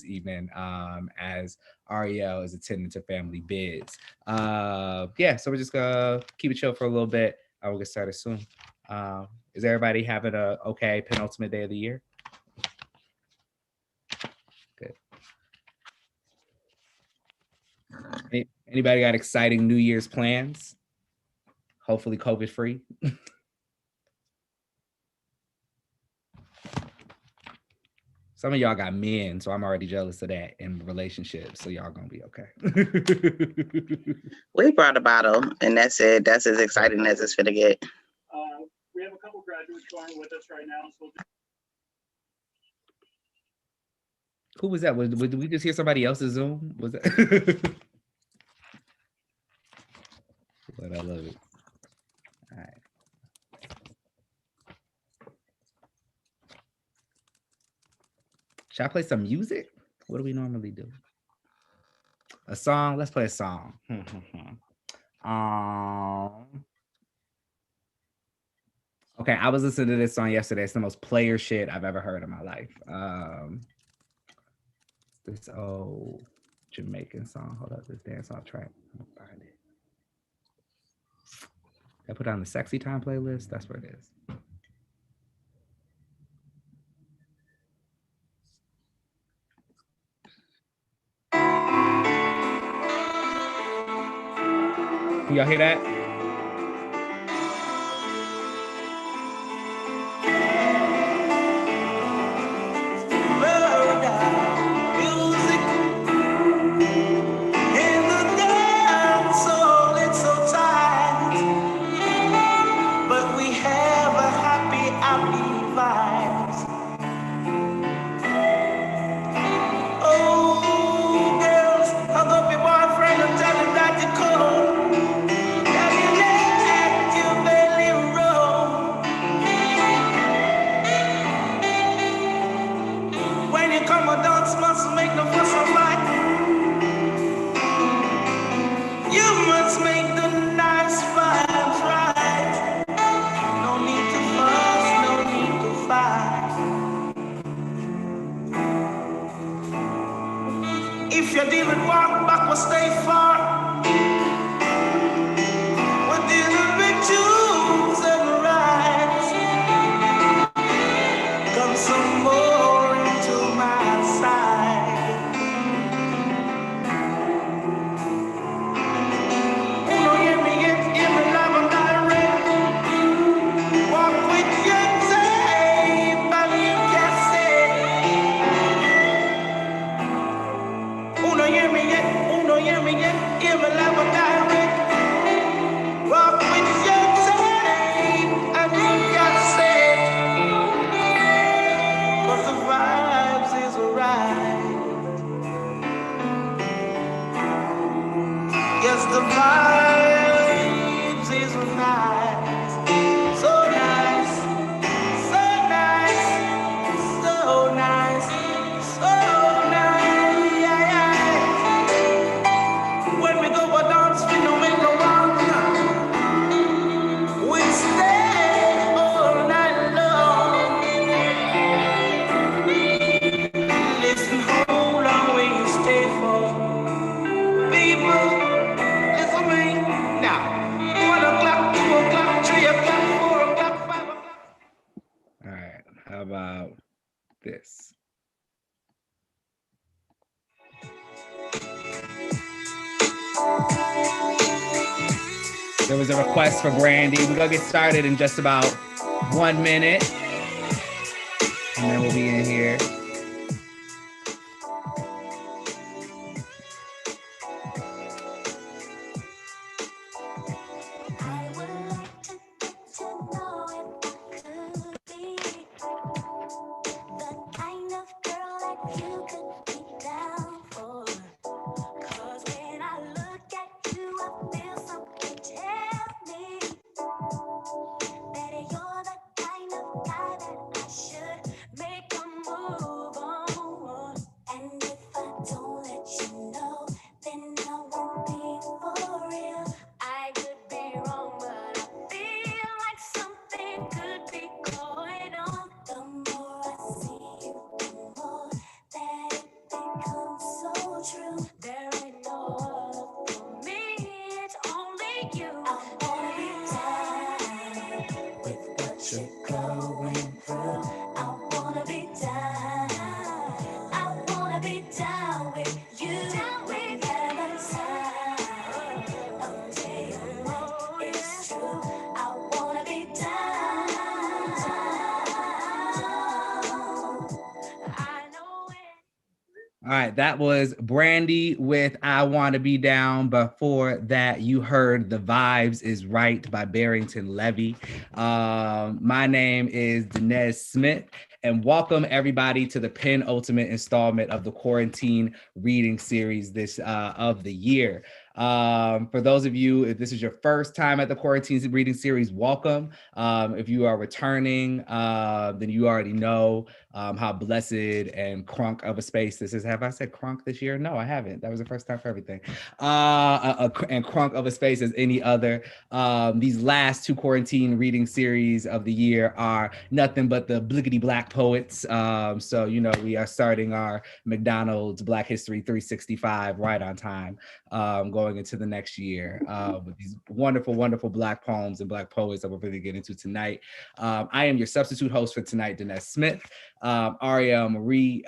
evening as Ariel is attending to family bids. Yeah, so we're just gonna keep it chill for a little bit. We'll get started soon. Is everybody having a okay penultimate day of the year? Good. Anybody got exciting New Year's plans? Hopefully COVID free. Some of y'all got men, so I'm already jealous of that in relationships. So y'all gonna be okay. We brought a bottle, and that's it. That's as exciting as it's gonna get. We have a couple graduates going with us right now. So who was that? Did we just hear somebody else's Zoom? Was that? But I love it. All right. Should I play some music? What do we normally do? A song? Let's play a song. Okay, I was listening to this song yesterday. It's the most player shit I've ever heard in my life. This old Jamaican song. Hold up, this dance off track. I'm gonna find it. I put it on the Sexy Time playlist. That's where it is. Can y'all hear that? If you didn't walk back or stay far, we're dealing with choose and rights. Come some more into my side. Uno hear me live and direct. Walk with your tape and you can say. Uno hear me hear me live and direct. Walk with your tape and you can say. 'Cause the vibes is right. Yes, the vibes is nice. So nice. So nice. So nice. So nice. Yeah, yeah. When we go for dance, we don't make no wrong. We stay all night long. Listen, how long will you stay for? People, listen me now. 1 o'clock, 2 o'clock, 3 o'clock, 4 o'clock, 5 o'clock. All right. How about this? There was a request for Brandy. We're gonna get started in just about 1 minute. And then we'll be in here. All right, that was Brandy with I Want to Be Down. Before that, you heard The Vibes Is Right by Barrington Levy. My name is Dinez Smith, and welcome everybody to the penultimate installment of the quarantine reading series this of the year. For those of you, if this is your first time at the quarantine reading series, welcome. If you are returning, then you already know how blessed and crunk of a space this is. Have I said crunk this year? No, I haven't. That was the first time for everything. And crunk of a space as any other. These last two quarantine reading series of the year are nothing but the blickety black poets. So, you know, we are starting our McDonald's Black History 365 right on time, going into the next year with these wonderful, wonderful black poems and black poets that we're really getting into tonight. I am your substitute host for tonight, Dinez Smith. Ariel Marie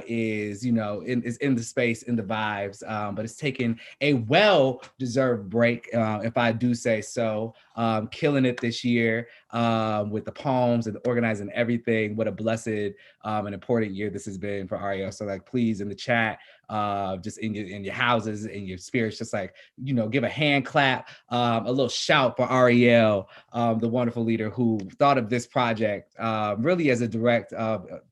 is, you know, is in the space, in the vibes, but it's taken a well-deserved break, if I do say so. Killing it this year with the poems and the organizing everything. What a blessed and important year this has been for Ariel. So like, please in the chat, just in your houses, in your spirits, just like, you know, give a hand clap, a little shout for Ariel, the wonderful leader who thought of this project really as a direct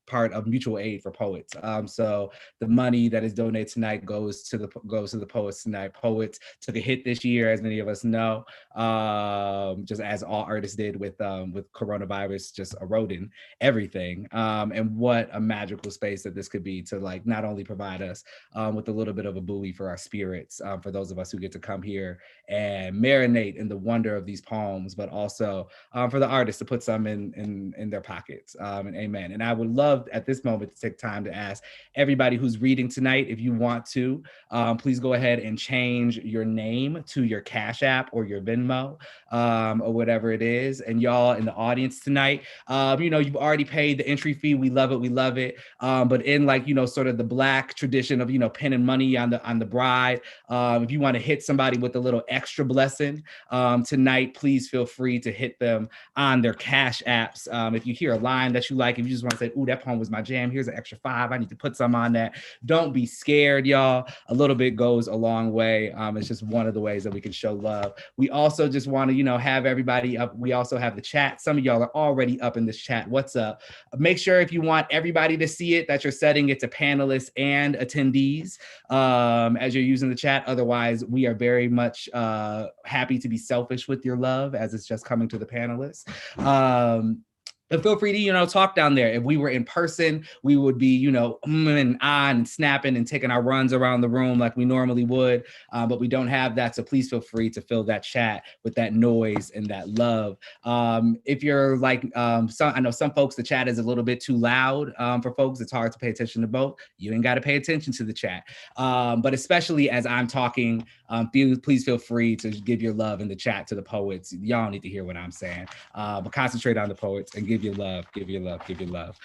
part of mutual aid for poets. So the money that is donated tonight goes to the poets tonight. Poets took a hit this year, as many of us know, just as all artists did with coronavirus just eroding everything. And what a magical space that this could be to like not only provide us with a little bit of a buoy for our spirits, for those of us who get to come here and marinate in the wonder of these poems, but also for the artists to put some in their pockets. And amen. And I would love at this moment to take time to ask everybody who's reading tonight, if you want to, please go ahead and change your name to your Cash App or your Venmo, or whatever it is. And y'all in the audience tonight, you know, you've already paid the entry fee. We love it. We love it. But in like, you know, sort of the Black tradition of, you know, pinning money on the bride, if you want to hit somebody with a little extra blessing tonight, please feel free to hit them on their Cash Apps. If you hear a line that you like, if you just want to say, ooh, that poem was my jam, here's an extra $5, I need to put some on that. Don't be scared, y'all. A little bit goes a long way. It's just one of the ways that we can show love. We also just want to, you know, have everybody up. We also have the chat. Some of y'all are already up in this chat. What's up? Make sure if you want everybody to see it, that you're setting it to panelists and attendees as you're using the chat. Otherwise, we are very much happy to be selfish with your love as it's just coming to the panelists. And feel free to, you know, talk down there. If we were in person, we would be, you know, and on and snapping and taking our runs around the room like we normally would. But we don't have that. So please feel free to fill that chat with that noise and that love. If you're like, I know some folks, the chat is a little bit too loud for folks. It's hard to pay attention to both. You ain't got to pay attention to the chat. But especially as I'm talking, please feel free to give your love in the chat to the poets. Y'all need to hear what I'm saying. But concentrate on the poets and give your love, give your love, give your love.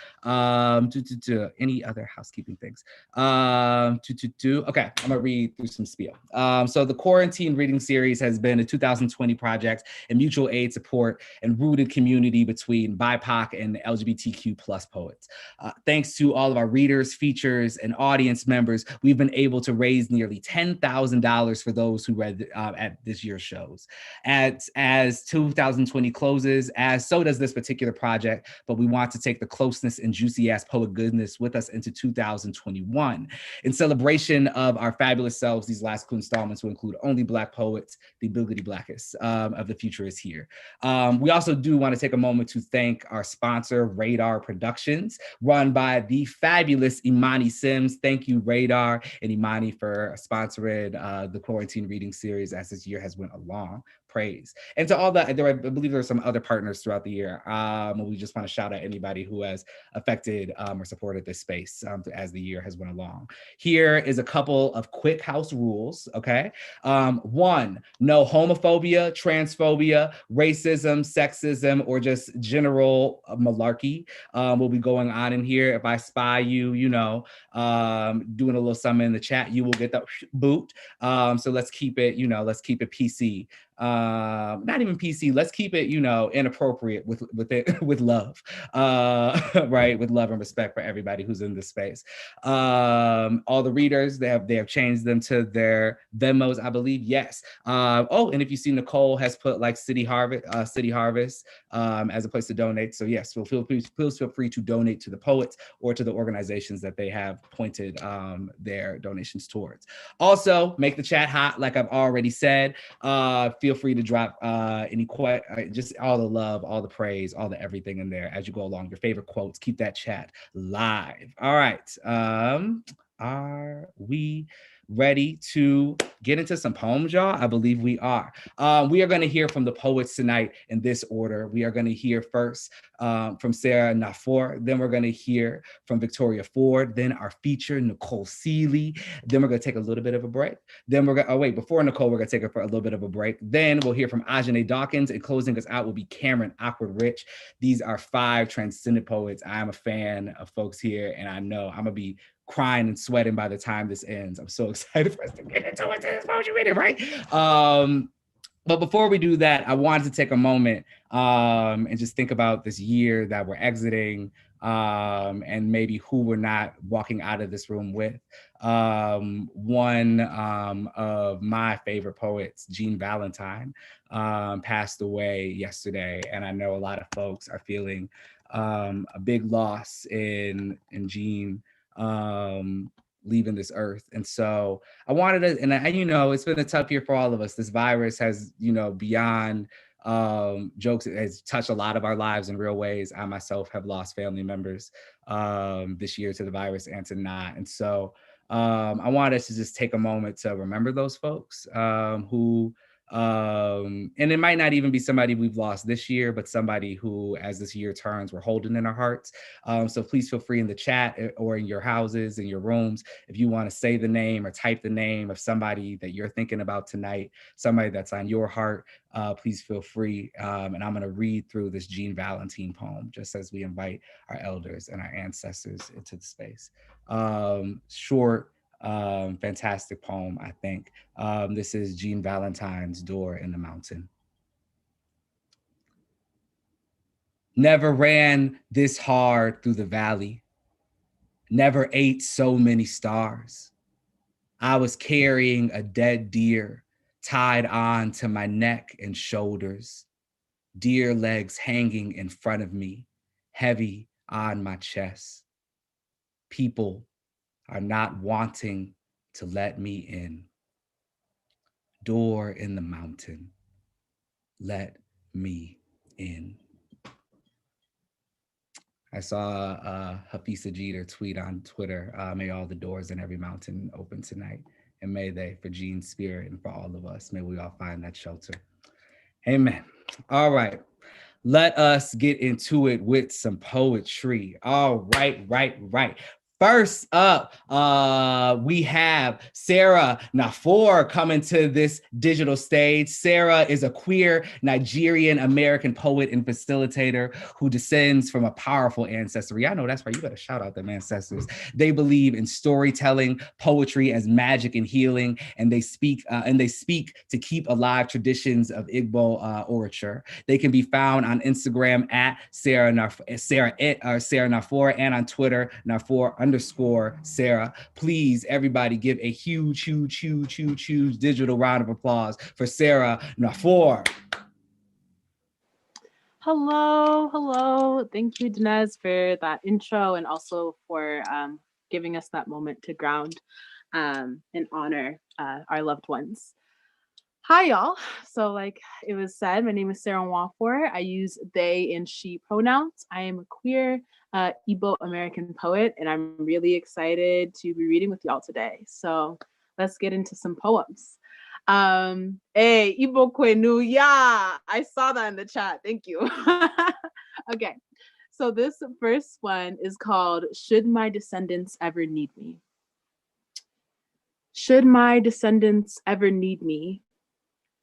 Any other housekeeping things? Okay, I'm gonna read through some spiel. So the quarantine reading series has been a 2020 project and mutual aid support and rooted community between BIPOC and LGBTQ plus poets. Thanks to all of our readers, features, and audience members, we've been able to raise nearly $10,000 for those who read at this year's shows. As 2020 closes, so does this particular project, but we want to take the closeness and juicy ass poet goodness with us into 2021. In celebration of our fabulous selves, these last two installments will include only Black poets. The Biggity Blackest of the future is here. We also do want to take a moment to thank our sponsor, Radar Productions, run by the fabulous Imani Sims. Thank you, Radar and Imani, for sponsoring the quarantine reading series as this year has went along. Praise. And to all that, I believe there are some other partners throughout the year. We just want to shout out anybody who has affected or supported this space as the year has went along. Here is a couple of quick house rules, okay? 1, no homophobia, transphobia, racism, sexism, or just general malarkey will be going on in here. If I spy you, you know, doing a little something in the chat, you will get the boot. So let's keep it, you know, let's keep it PC. not even PC. Let's keep it, inappropriate with it with love, right? With love and respect for everybody who's in this space. All the readers, they have changed them to their Venmos, I believe. Yes. And if you see, Nicole has put like City Harvest as a place to donate. So yes, please feel free to donate to the poets or to the organizations that they have pointed their donations towards. Also, make the chat hot, like I've already said. Feel free to drop just all the love, all the praise, all the everything in there as you go along. Your favorite quotes. Keep that chat live. All right. Are we ready to get into some poems, y'all? I believe we are. We are going to hear from the poets tonight in this order. We are going to hear first from Sarah Nafor. Then we're going to hear from Victoria Ford. Then our feature, Nicole Seeley. Then we're going to take a little bit of a break. Then we're going to, before Nicole, we're going to take a little bit of a break. Then we'll hear from Ajane Dawkins, and closing us out will be Cameron Awkward Rich. These are 5 transcendent poets. I'm a fan of folks here, and I know I'm going to be crying and sweating by the time this ends. I'm so excited for us to get into this poetry reading, right? But before we do that, I wanted to take a moment and just think about this year that we're exiting, and maybe who we're not walking out of this room with. One of my favorite poets, Jean Valentine, passed away yesterday, and I know a lot of folks are feeling a big loss in Jean leaving this earth. And so I wanted to, and it's been a tough year for all of us. This virus has, beyond jokes, it has touched a lot of our lives in real ways. I myself have lost family members this year to the virus and to not. And so I wanted us to just take a moment to remember those folks who, and it might not even be somebody we've lost this year, but somebody who, as this year turns, we're holding in our hearts. So please feel free in the chat or in your houses, in your rooms, if you want to say the name or type the name of somebody that you're thinking about tonight, somebody that's on your heart, please feel free. And I'm going to read through this Jean Valentine poem, just as we invite our elders and our ancestors into the space. Short, fantastic poem, I think. This is Jean Valentine's Door in the Mountain. Never ran this hard through the valley. Never ate so many stars. I was carrying a dead deer tied on to my neck and shoulders. Deer legs hanging in front of me, heavy on my chest. People are not wanting to let me in. Door in the mountain, let me in. I saw Hafisa Jeter tweet on Twitter, may all the doors in every mountain open tonight, and may they, for Jean's spirit and for all of us, may we all find that shelter. Amen. All right. Let us get into it with some poetry. All right. First up, we have Sarah Nafor coming to this digital stage. Sarah is a queer Nigerian American poet and facilitator who descends from a powerful ancestry. I know that's right. You better shout out them ancestors. They believe in storytelling, poetry as magic and healing, and they speak to keep alive traditions of Igbo orature. They can be found on Instagram at Sarah Nafor, and on Twitter, Nafor_Sarah. Please, everybody, give a huge digital round of applause for Sarah Nafor. Hello. Thank you, Dinez, for that intro, and also for giving us that moment to ground and honor our loved ones. Hi, y'all. So like it was said, my name is Sarah Nwafor. I use they and she pronouns. I am a queer Igbo American poet, and I'm really excited to be reading with y'all today. So let's get into some poems. Hey, Igbo Kwenu, yeah, I saw that in the chat. Thank you. Okay, so this first one is called Should My Descendants Ever Need Me? Should my descendants ever need me,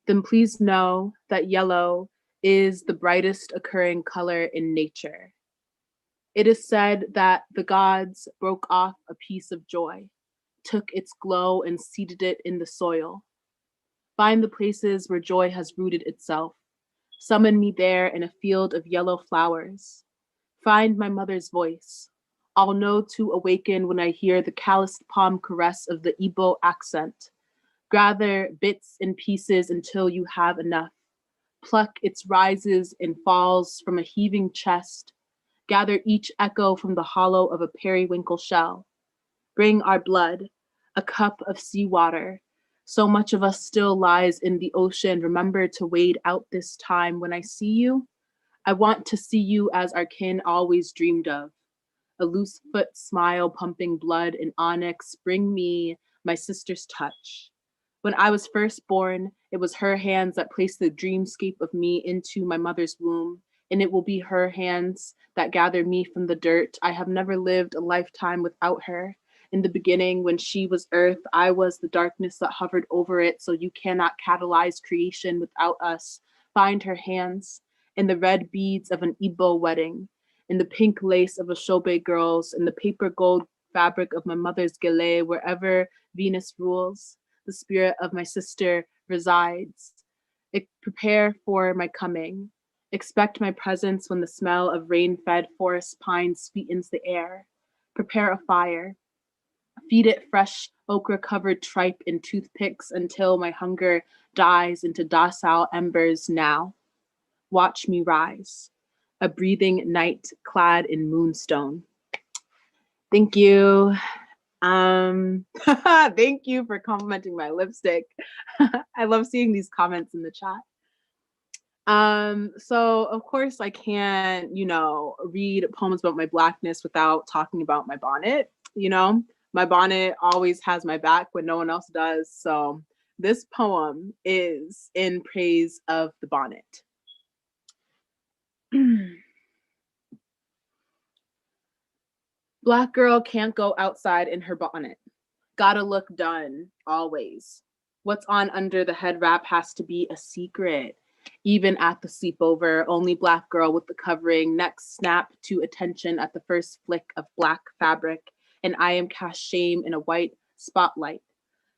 then please know that yellow is the brightest occurring color in nature. It is said that the gods broke off a piece of joy, took its glow and seeded it in the soil. Find the places where joy has rooted itself. Summon me there in a field of yellow flowers. Find my mother's voice. I'll know to awaken when I hear the calloused palm caress of the Igbo accent. Gather bits and pieces until you have enough. Pluck its rises and falls from a heaving chest. Gather each echo from the hollow of a periwinkle shell. Bring our blood, a cup of seawater. So much of us still lies in the ocean. Remember to wade out this time. When I see you, I want to see you as our kin always dreamed of. A loose foot smile pumping blood in onyx. Bring me my sister's touch. When I was first born, it was her hands that placed the dreamscape of me into my mother's womb, and it will be her hands that gather me from the dirt. I have never lived a lifetime without her. In the beginning, when she was earth, I was the darkness that hovered over it, so you cannot catalyze creation without us. Find her hands in the red beads of an Igbo wedding, in the pink lace of a Shobe girl's, in the paper gold fabric of my mother's gele, wherever Venus rules, the spirit of my sister resides. Prepare for my coming. Expect my presence when the smell of rain-fed forest pines sweetens the air. Prepare a fire. Feed it fresh okra-covered tripe and toothpicks until my hunger dies into docile embers now. Watch me rise, a breathing night clad in moonstone. Thank you. Thank you for complimenting my lipstick. I love seeing these comments in the chat. So of course I can't, read poems about my Blackness without talking about my bonnet. My bonnet always has my back when no one else does. So this poem is in praise of the bonnet. Black girl can't go outside in her bonnet. Gotta look done, always. What's on under the head wrap has to be a secret. Even at the sleepover, only Black girl with the covering, neck snap to attention at the first flick of black fabric, and I am cast shame in a white spotlight.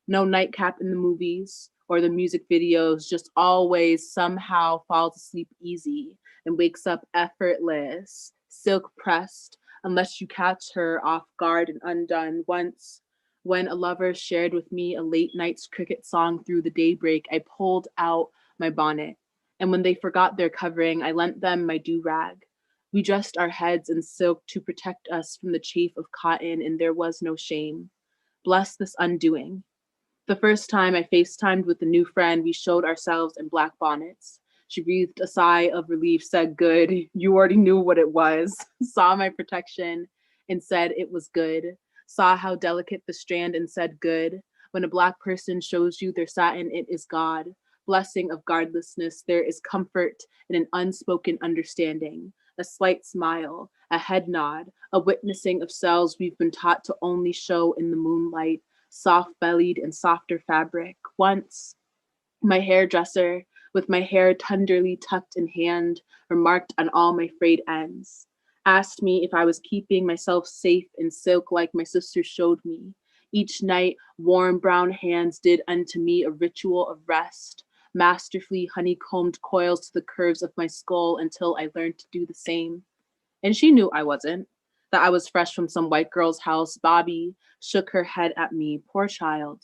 No nightcap in the movies or the music videos, just always somehow falls asleep easy and wakes up effortless, silk pressed, unless you catch her off guard and undone. Once, when a lover shared with me a late night's cricket song through the daybreak, I pulled out my bonnet. And when they forgot their covering, I lent them my do-rag. We dressed our heads in silk to protect us from the chafe of cotton, and there was no shame. Bless this undoing. The first time I FaceTimed with a new friend, we showed ourselves in black bonnets. She breathed a sigh of relief, said, good, you already knew what it was, saw my protection and said it was good, saw how delicate the strand and said, good. When a Black person shows you their satin, it is God. Blessing of guardlessness, there is comfort in an unspoken understanding, a slight smile, a head nod, a witnessing of cells we've been taught to only show in the moonlight, soft-bellied and softer fabric. Once, my hairdresser, with my hair tenderly tucked in hand, remarked on all my frayed ends, asked me if I was keeping myself safe in silk like my sister showed me. Each night, warm brown hands did unto me a ritual of rest, masterfully honeycombed coils to the curves of my skull until I learned to do the same. And she knew I wasn't, that I was fresh from some white girl's house. Bobby shook her head at me, poor child,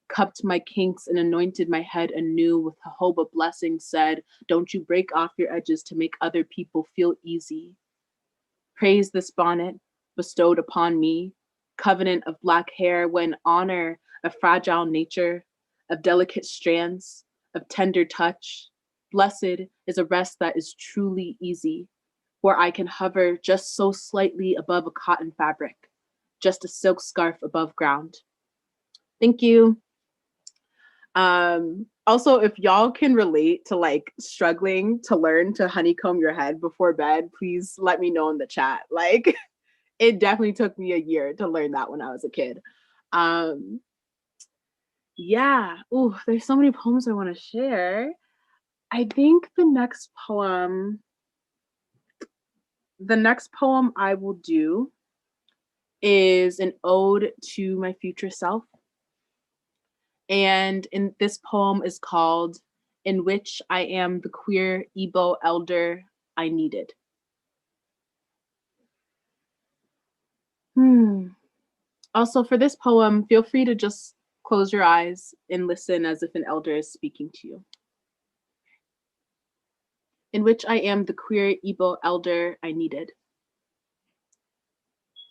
cupped my kinks and anointed my head anew with jojoba blessing, said, don't you break off your edges to make other people feel easy. Praise this bonnet bestowed upon me, covenant of black hair when honor a fragile nature, of delicate strands, of tender touch. Blessed is a rest that is truly easy, where I can hover just so slightly above a cotton fabric, just a silk scarf above ground. Thank you. Also, if y'all can relate to like struggling to learn to honeycomb your head before bed, please let me know in the chat. Like, it definitely took me a year to learn that when I was a kid. Yeah, ooh, there's so many poems I want to share. I think the next poem I will do is an ode to my future self. And in this poem is called In Which I Am the Queer Igbo Elder I Needed. Also, for this poem, feel free to just close your eyes and listen as if an elder is speaking to you. In which I am the queer Igbo elder I needed.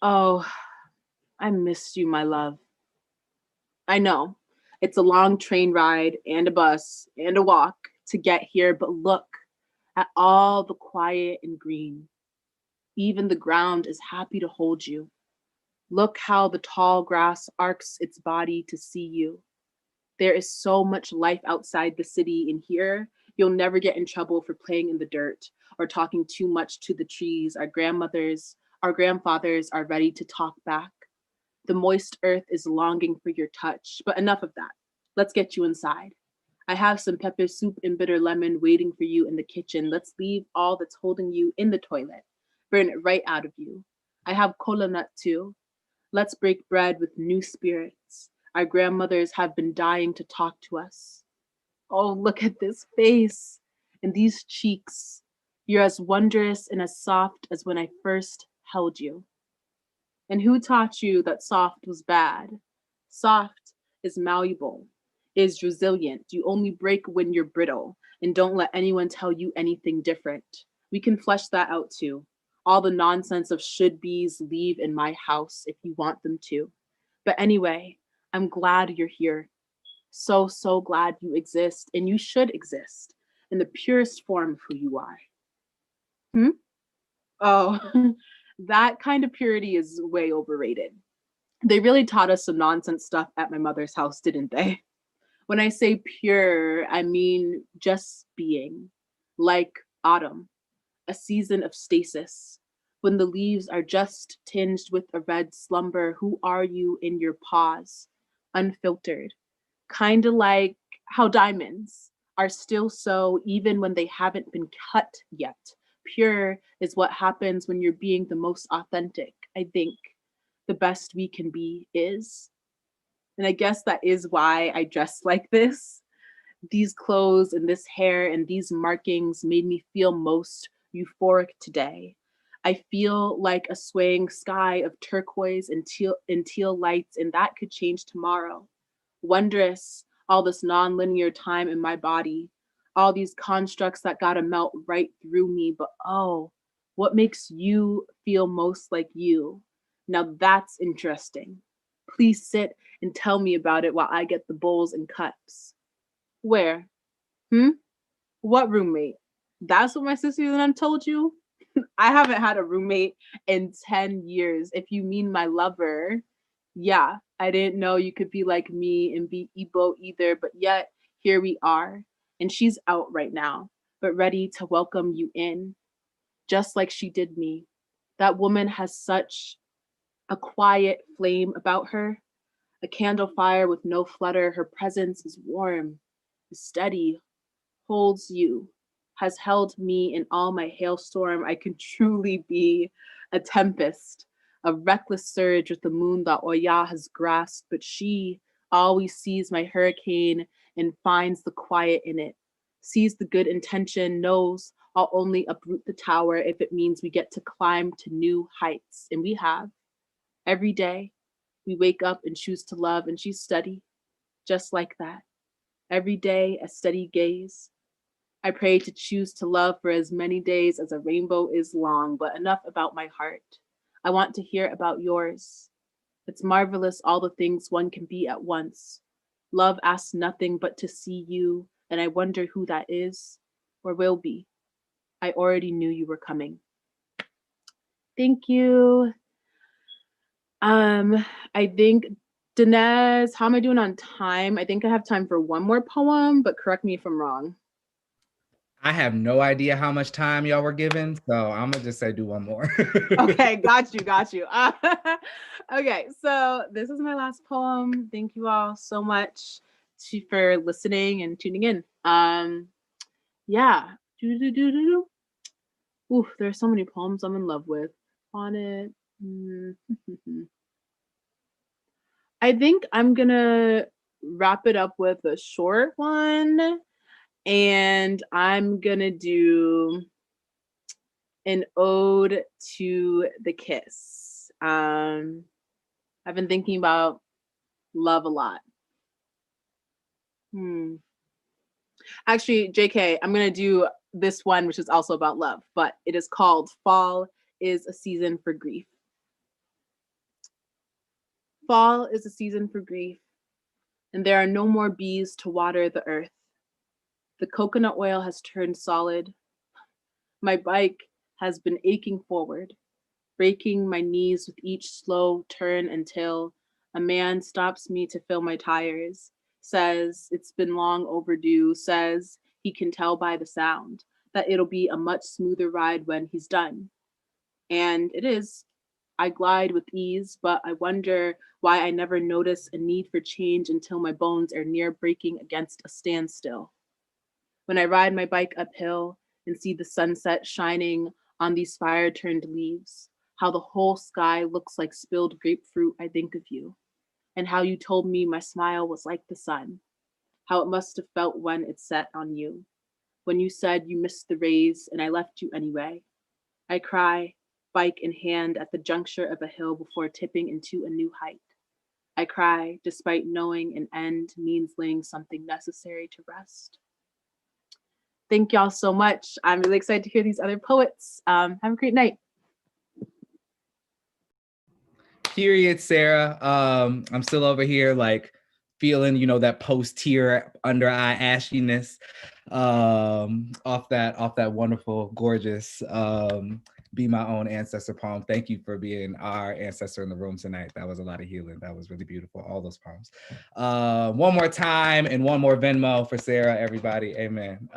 Oh, I missed you, my love. I know, it's a long train ride and a bus and a walk to get here, but look at all the quiet and green. Even the ground is happy to hold you. Look how the tall grass arcs its body to see you. There is so much life outside the city, and here you'll never get in trouble for playing in the dirt or talking too much to the trees. Our grandfathers are ready to talk back. The moist earth is longing for your touch, but enough of that. Let's get you inside. I have some pepper soup and bitter lemon waiting for you in the kitchen. Let's leave all that's holding you in the toilet. Burn it right out of you. I have kola nut too. Let's break bread with new spirits. Our grandmothers have been dying to talk to us. Oh, look at this face and these cheeks. You're as wondrous and as soft as when I first held you. And who taught you that soft was bad? Soft is malleable, is resilient. You only break when you're brittle, and don't let anyone tell you anything different. We can flesh that out too. All the nonsense of should be's leave in my house if you want them to. But anyway, I'm glad you're here. So, so glad you exist, and you should exist in the purest form of who you are. Oh, that kind of purity is way overrated. They really taught us some nonsense stuff at my mother's house, didn't they? When I say pure, I mean just being, like autumn, a season of stasis. When the leaves are just tinged with a red slumber, who are you in your pause? Unfiltered. Kind of like how diamonds are still so even when they haven't been cut yet. Pure is what happens when you're being the most authentic. I think the best we can be is. And I guess that is why I dress like this. These clothes and this hair and these markings made me feel most euphoric today. I feel like a swaying sky of turquoise and teal lights, and that could change tomorrow. Wondrous, all this non-linear time in my body, all these constructs that gotta melt right through me. But oh, what makes you feel most like you? Now that's interesting. Please sit and tell me about it while I get the bowls and cups. Where? What roommate? That's what my sister and I told you? I haven't had a roommate in 10 years. If you mean my lover, yeah, I didn't know you could be like me and be Igbo either, but yet here we are. And she's out right now, but ready to welcome you in, just like she did me. That woman has such a quiet flame about her, a candle fire with no flutter. Her presence is warm, is steady, holds you, has held me in all my hailstorm. I can truly be a tempest, a reckless surge with the moon that Oya has grasped, but she always sees my hurricane and finds the quiet in it, sees the good intention, knows I'll only uproot the tower if it means we get to climb to new heights. And we have. Every day, we wake up and choose to love, and she's steady, just like that. Every day, a steady gaze. I pray to choose to love for as many days as a rainbow is long, but enough about my heart. I want to hear about yours. It's marvelous all the things one can be at once. Love asks nothing but to see you, and I wonder who that is or will be. I already knew you were coming. Thank you. I think, Dinez, how am I doing on time? I think I have time for one more poem, but correct me if I'm wrong. I have no idea how much time y'all were given, so I'm gonna just say do one more. Okay, got you. Okay, so this is my last poem. Thank you all so much for listening and tuning in. Yeah. Ooh, there's so many poems I'm in love with. On it. I think I'm gonna wrap it up with a short one. And I'm gonna do an ode to the kiss. I've been thinking about love a lot. Actually, JK, I'm gonna do this one, which is also about love, but it is called Fall is a Season for Grief. Fall is a season for grief, and there are no more bees to water the earth. The coconut oil has turned solid. My bike has been aching forward, breaking my knees with each slow turn until a man stops me to fill my tires, says it's been long overdue, says he can tell by the sound that it'll be a much smoother ride when he's done. And it is. I glide with ease, but I wonder why I never notice a need for change until my bones are near breaking against a standstill. When I ride my bike uphill and see the sunset shining on these fire-turned leaves, how the whole sky looks like spilled grapefruit, I think of you, and how you told me my smile was like the sun, how it must have felt when it set on you, when you said you missed the rays and I left you anyway. I cry, bike in hand at the juncture of a hill before tipping into a new height. I cry despite knowing an end means laying something necessary to rest. Thank y'all so much. I'm really excited to hear these other poets. Have a great night. Period, Sarah. I'm still over here like feeling, that post-tear under eye ashiness off that wonderful, gorgeous Be My Own Ancestor poem. Thank you for being our ancestor in the room tonight. That was a lot of healing. That was really beautiful, all those poems. One more time and one more Venmo for Sarah, everybody. Amen.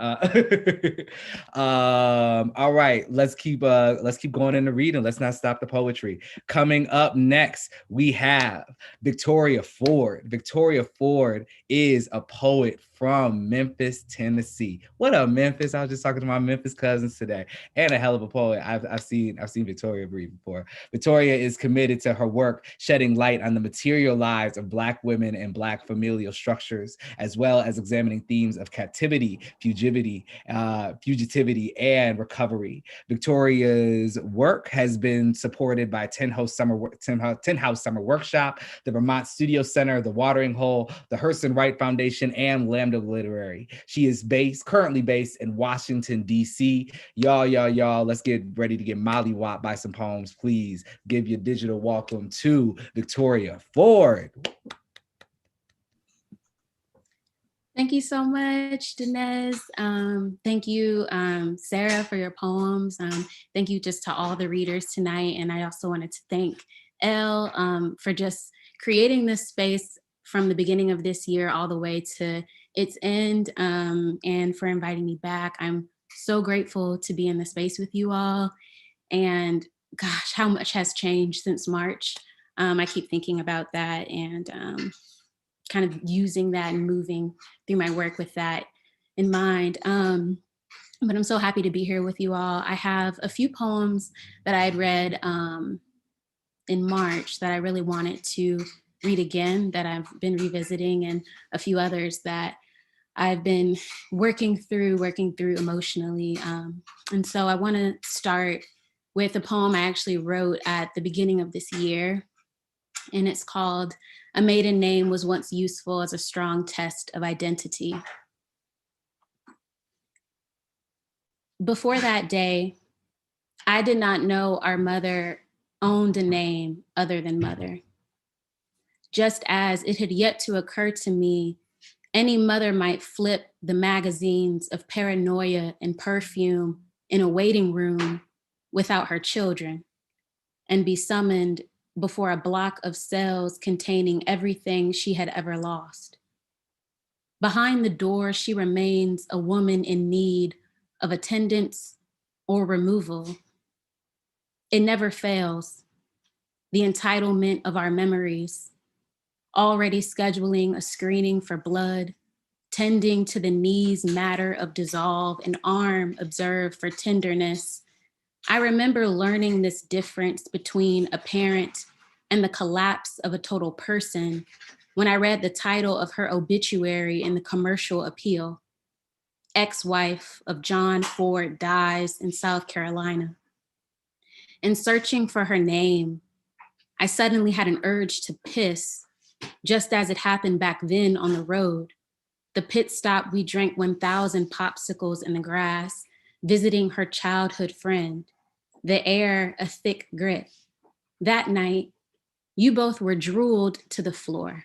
All right, let's keep going into reading. Let's not stop the poetry. Coming up next, we have Victoria Ford. Victoria Ford is a poet from Memphis, Tennessee. What up, Memphis? I was just talking to my Memphis cousins today, and a hell of a poet. I've seen Victoria breathe before. Victoria is committed to her work, shedding light on the material lives of Black women and Black familial structures, as well as examining themes of captivity, fugitivity, and recovery. Victoria's work has been supported by Tin House Summer Workshop, the Vermont Studio Center, the Watering Hole, the Hurston Wright Foundation, and Lambda Literary. She is currently based in Washington, D.C. Y'all, let's get ready to get mollywopped by some poems. Please give your digital welcome to Victoria Ford. Thank you so much, Dinez. Thank you, Sarah, for your poems. Thank you just to all the readers tonight. And I also wanted to thank Elle for just creating this space from the beginning of this year all the way to its end, and for inviting me back. I'm so grateful to be in the space with you all. And gosh, how much has changed since March. I keep thinking about that and kind of using that and moving through my work with that in mind. But I'm so happy to be here with you all. I have a few poems that I had read in March that I really wanted to read again, that I've been revisiting, and a few others that I've been working through emotionally. And so I want to start with a poem I actually wrote at the beginning of this year. And it's called "A Maiden Name Was Once Useful as a Strong Test of Identity." Before that day, I did not know our mother owned a name other than mother. Just as it had yet to occur to me, any mother might flip the magazines of paranoia and perfume in a waiting room without her children and be summoned before a block of cells containing everything she had ever lost. Behind the door, she remains a woman in need of attendance or removal. It never fails, the entitlement of our memories, already scheduling a screening for blood, tending to the knees matter of dissolve, an arm observed for tenderness. I remember learning this difference between a parent and the collapse of a total person when I read the title of her obituary in the commercial appeal. Ex-wife of John Ford dies in South Carolina. In searching for her name, I suddenly had an urge to piss, just as it happened back then on the road. The pit stop, we drank 1,000 popsicles in the grass, visiting her childhood friend. The air, a thick grit. That night, you both were drooled to the floor.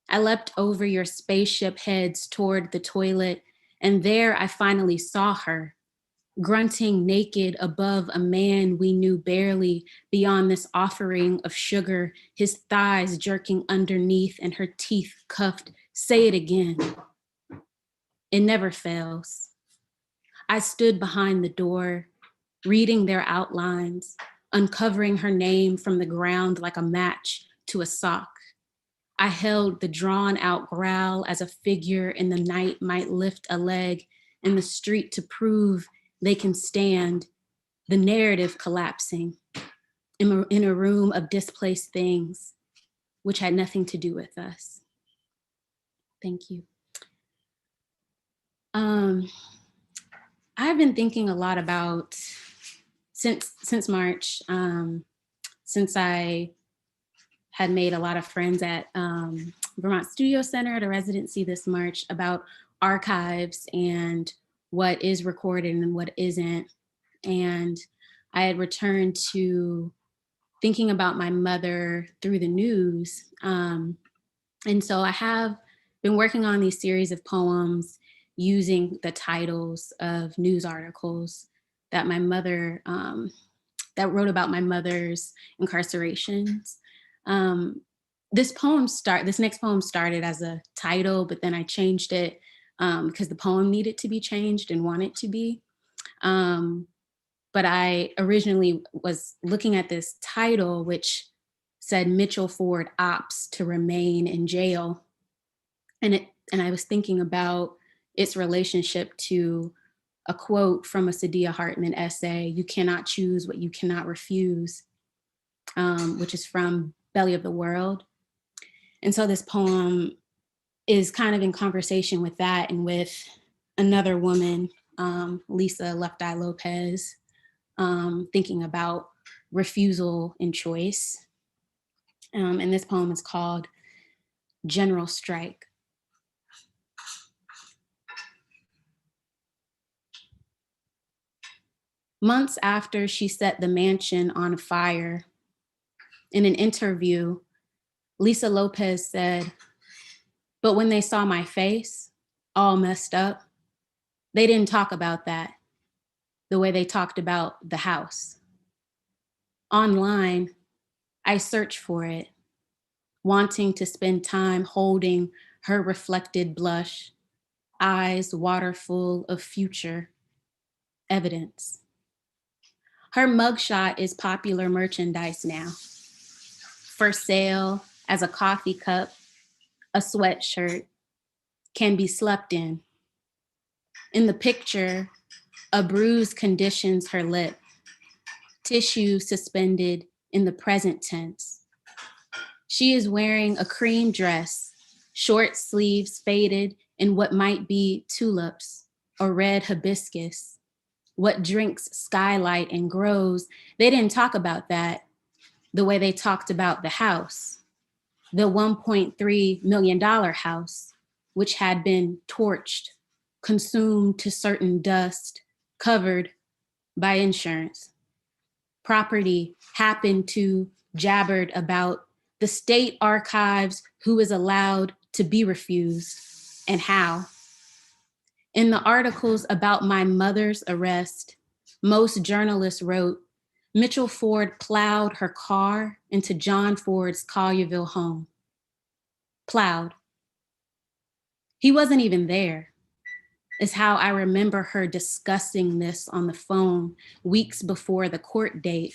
I leapt over your spaceship heads toward the toilet, and there I finally saw her, grunting naked above a man we knew barely beyond this offering of sugar, his thighs jerking underneath and her teeth cuffed. Say it again. It never fails. I stood behind the door, reading their outlines, uncovering her name from the ground like a match to a sock. I held the drawn out growl as a figure in the night might lift a leg in the street to prove they can stand, the narrative collapsing in a room of displaced things, which had nothing to do with us. Thank you. I've been thinking a lot about, since March, since I had made a lot of friends at Vermont Studio Center at a residency this March, about archives and what is recorded and what isn't. And I had returned to thinking about my mother through the news. And so I have been working on these series of poems using the titles of news articles that my mother, that wrote about my mother's incarcerations. This next poem started as a title, but then I changed it because the poem needed to be changed and wanted to be. But I originally was looking at this title, which said Mitchell Ford opts to remain in jail. And I was thinking about its relationship to a quote from a Saidiya Hartman essay, "You cannot choose what you cannot refuse," which is from Belly of the World. And so this poem is kind of in conversation with that and with another woman, Lisa Left Eye Lopez, thinking about refusal and choice. And this poem is called General Strike. Months after she set the mansion on fire, in an interview, Lisa Lopez said, "But when they saw my face, all messed up, they didn't talk about that the way they talked about the house. Online, I searched for it, wanting to spend time holding her reflected blush, eyes waterful of future evidence. Her mugshot is popular merchandise now, for sale as a coffee cup, a sweatshirt, can be slept in. In the picture, a bruise conditions her lip, tissue suspended in the present tense. She is wearing a cream dress, short sleeves faded in what might be tulips or red hibiscus. What drinks skylight and grows, they didn't talk about that the way they talked about the house, the $1.3 million house, which had been torched, consumed to certain dust, covered by insurance. Property happened to jabbered about the state archives, who is allowed to be refused and how. In the articles about my mother's arrest, most journalists wrote, Mitchell Ford plowed her car into John Ford's Collierville home. Plowed. He wasn't even there, is how I remember her discussing this on the phone weeks before the court date,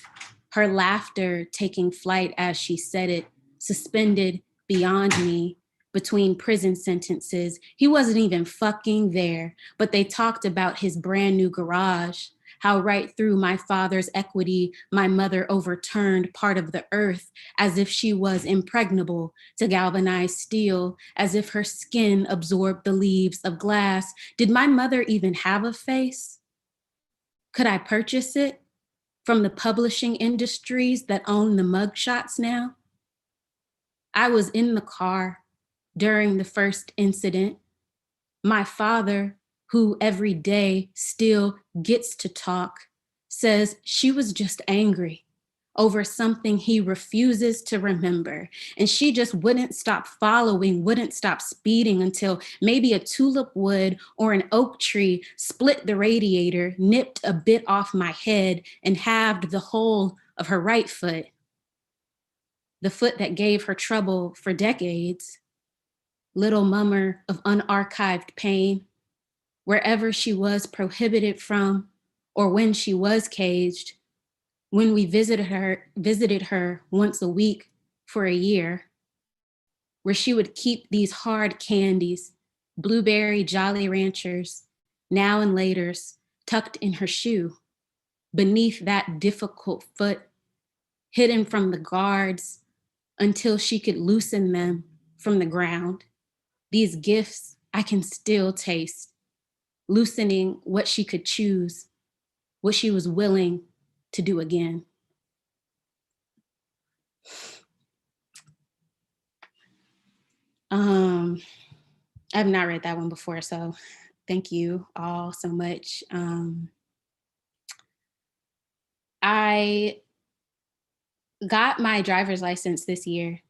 her laughter taking flight as she said it, suspended beyond me between prison sentences. He wasn't even fucking there, but they talked about his brand new garage, how right through my father's equity, my mother overturned part of the earth as if she was impregnable to galvanized steel, as if her skin absorbed the leaves of glass. Did my mother even have a face? Could I purchase it from the publishing industries that own the mugshots now? I was in the car during the first incident. My father, who every day still gets to talk, says she was just angry over something he refuses to remember. And she just wouldn't stop following, wouldn't stop speeding until maybe a tulip wood or an oak tree split the radiator, nipped a bit off my head, and halved the whole of her right foot. The foot that gave her trouble for decades. Little mummer of unarchived pain, wherever she was prohibited from, or when she was caged, when we visited her once a week for a year, where she would keep these hard candies, blueberry Jolly Ranchers, now and laters, tucked in her shoe, beneath that difficult foot, hidden from the guards until she could loosen them from the ground. These gifts I can still taste, loosening what she could choose, what she was willing to do again. I've not read that one before, so thank you all so much. I got my driver's license this year,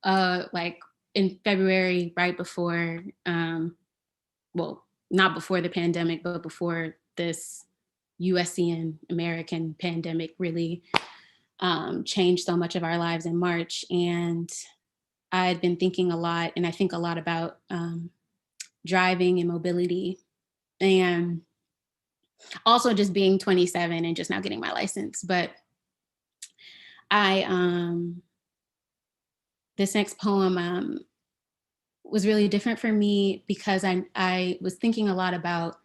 like in February, right before, well, not before the pandemic, but before this USian American pandemic really changed so much of our lives in March. And I had been thinking a lot, and I think a lot about driving and mobility, and also just being 27 and just now getting my license. But this next poem was really different for me because I was thinking a lot about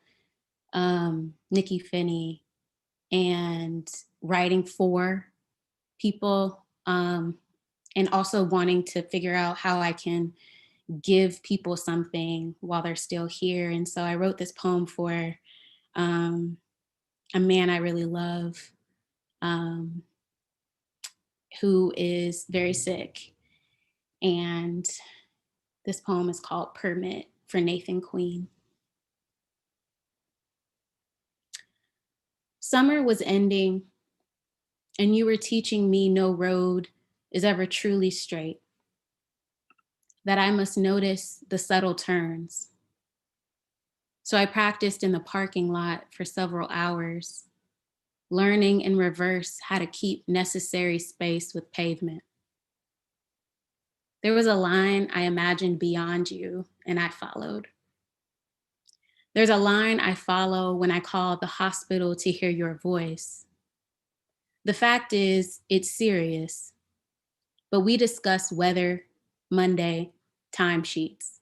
Nikky Finney and writing for people, and also wanting to figure out how I can give people something while they're still here. And so I wrote this poem for a man I really love, who is very sick. And this poem is called Permit for Nathan Queen. Summer was ending, and you were teaching me no road is ever truly straight, that I must notice the subtle turns. So I practiced in the parking lot for several hours, learning in reverse how to keep necessary space with pavement. There was a line I imagined beyond you, and I followed. There's a line I follow when I call the hospital to hear your voice. The fact is, it's serious, but we discuss weather, Monday, timesheets.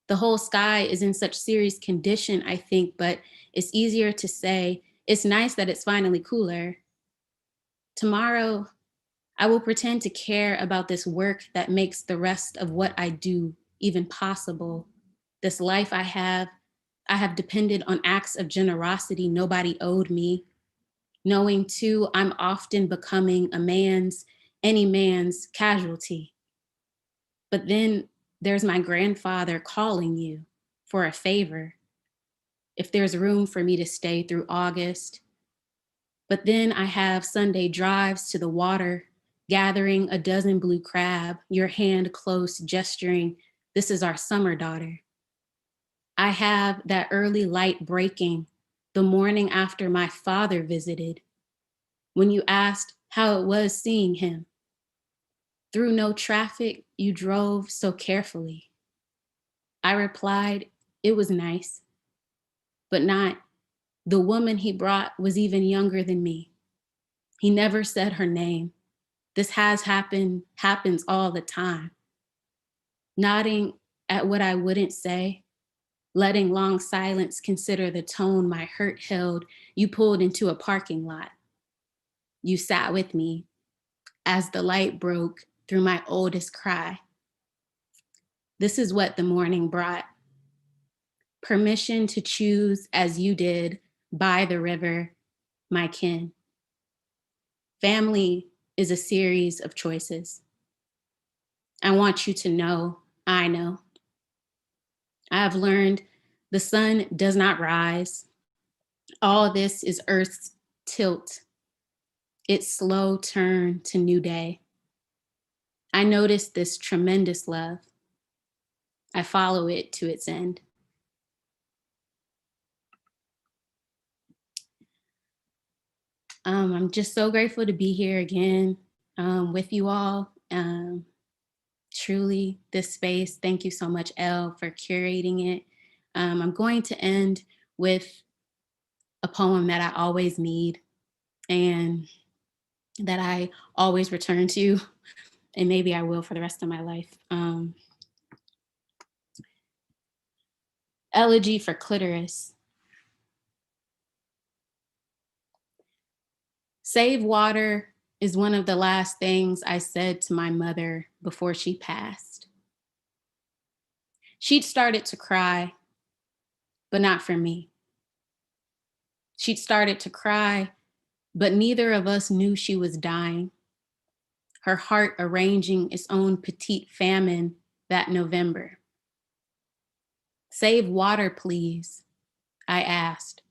The whole sky is in such serious condition, I think, but it's easier to say, it's nice that it's finally cooler. Tomorrow, I will pretend to care about this work that makes the rest of what I do even possible. This life I have depended on acts of generosity nobody owed me. Knowing too, I'm often becoming any man's casualty. But then there's my grandfather calling you for a favor, if there's room for me to stay through August. But then I have Sunday drives to the water, gathering a dozen blue crab, your hand close, gesturing, this is our summer daughter. I have that early light breaking the morning after my father visited, when you asked how it was seeing him. Through no traffic, you drove so carefully. I replied, it was nice, but not. The woman he brought was even younger than me. He never said her name. This happens all the time. Nodding at what I wouldn't say, Letting long silence consider the tone my hurt held, you pulled into a parking lot. You sat with me as the light broke through my oldest cry. This is what the morning brought. Permission to choose as you did by the river, my kin. Family is a series of choices. I want you to know, I know. I have learned the sun does not rise. All this is Earth's tilt, its slow turn to new day. I noticed this tremendous love. I follow it to its end. I'm just so grateful to be here again with you all. Truly, this space, thank you so much, Elle, for curating it. I'm going to end with a poem that I always need and that I always return to, and maybe I will for the rest of my life. Elegy for Clitoris. Save water is one of the last things I said to my mother before she passed. She'd started to cry, but not for me. She'd started to cry, but neither of us knew she was dying. Her heart arranging its own petite famine that November. Save water, please, I asked,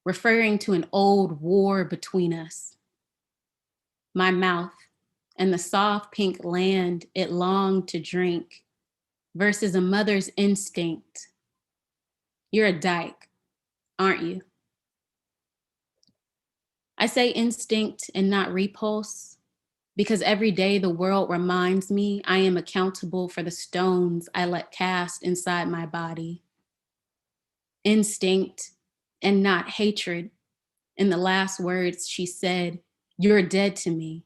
referring to an old war between us. My mouth and the soft pink land it longed to drink versus a mother's instinct. You're a dyke, aren't you? I say instinct and not repulse because every day the world reminds me I am accountable for the stones I let cast inside my body. Instinct and not hatred. In the last words she said, "You're dead to me,"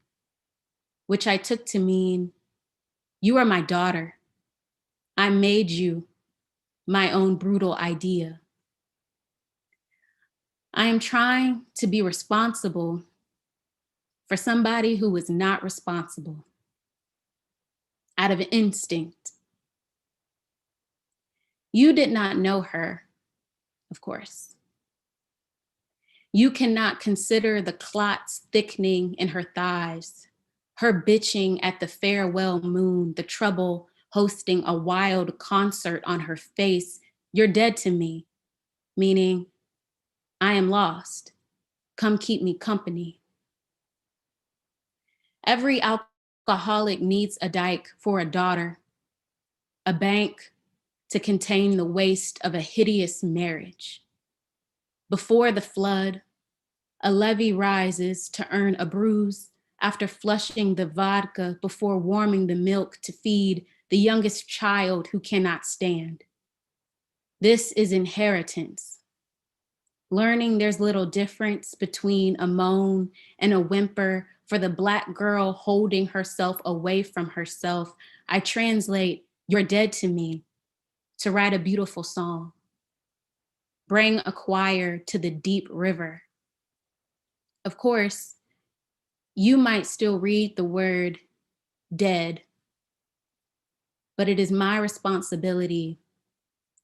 which I took to mean, you are my daughter. I made you my own brutal idea. I am trying to be responsible for somebody who was not responsible, out of instinct. You did not know her, of course. You cannot consider the clots thickening in her thighs, her bitching at the farewell moon, the trouble hosting a wild concert on her face. You're dead to me, meaning I am lost. Come keep me company. Every alcoholic needs a dyke for a daughter, a bank to contain the waste of a hideous marriage. Before the flood, a levee rises to earn a bruise after flushing the vodka before warming the milk to feed the youngest child who cannot stand. This is inheritance. Learning there's little difference between a moan and a whimper for the Black girl holding herself away from herself, I translate "you're dead to me" to write a beautiful song. Bring a choir to the deep river. Of course, you might still read the word dead, but it is my responsibility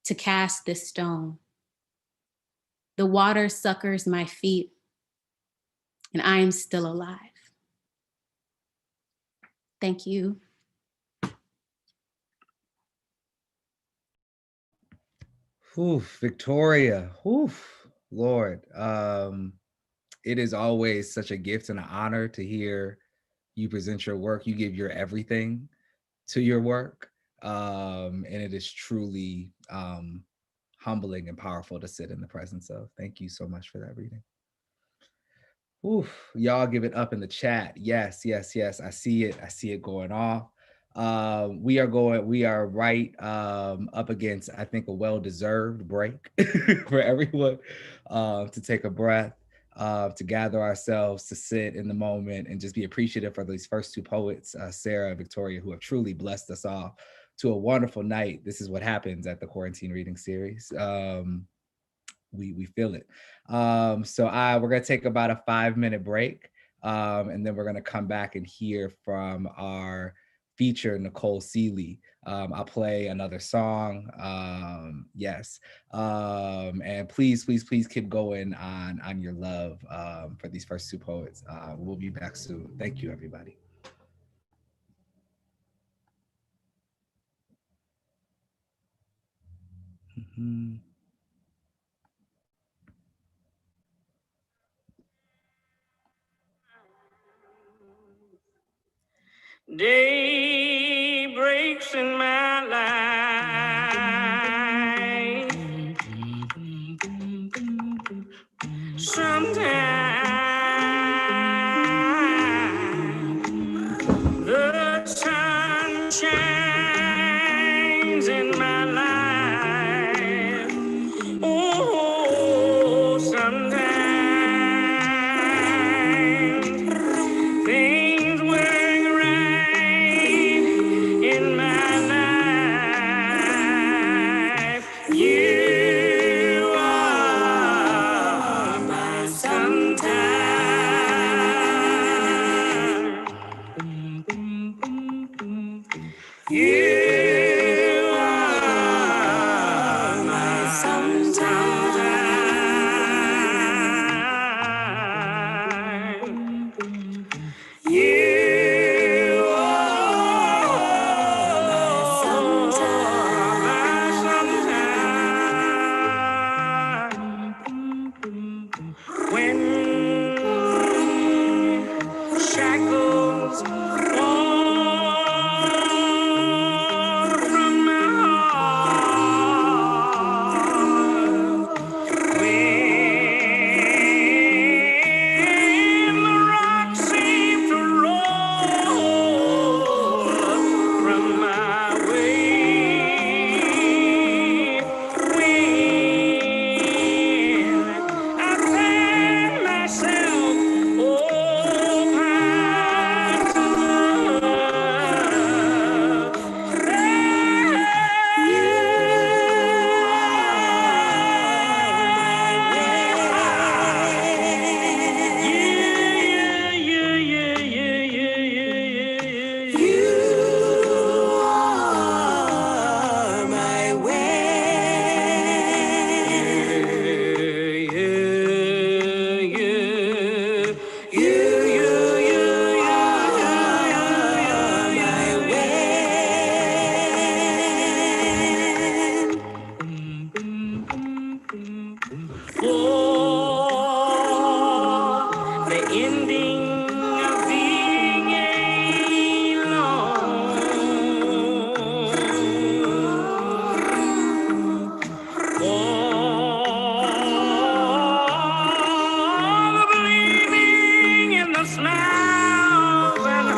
to cast this stone. The water suckers my feet, and I am still alive. Thank you. Oof, Victoria. Oof, Lord. It is always such a gift and an honor to hear you present your work. You give your everything to your work. And it is truly humbling and powerful to sit in the presence of. Thank you so much for that reading. Oof, y'all give it up in the chat. Yes, yes, yes. I see it. I see it going off. We are right up against, I think, a well-deserved break for everyone to take a breath, to gather ourselves, to sit in the moment and just be appreciative for these first two poets, Sarah and Victoria, who have truly blessed us all to a wonderful night. This is what happens at the Quarantine Reading Series. We feel it. So we're gonna take about a 5-minute break, and then we're gonna come back and hear from our feature, Nicole Seeley. I'll play another song. Yes. And please keep going on your love for these first two poets. We'll be back soon. Thank you, everybody. Mm-hmm. Day breaks in my life. Sometimes the sun shines in my life. Oh, sometimes things work right in my life. You are my sometime. You are my sometime. You are my sometime. When shackles fall from my heart, when the rocks seem to roll from my way, when I find myself open to love, the ending of being alone. The believing in the smiles and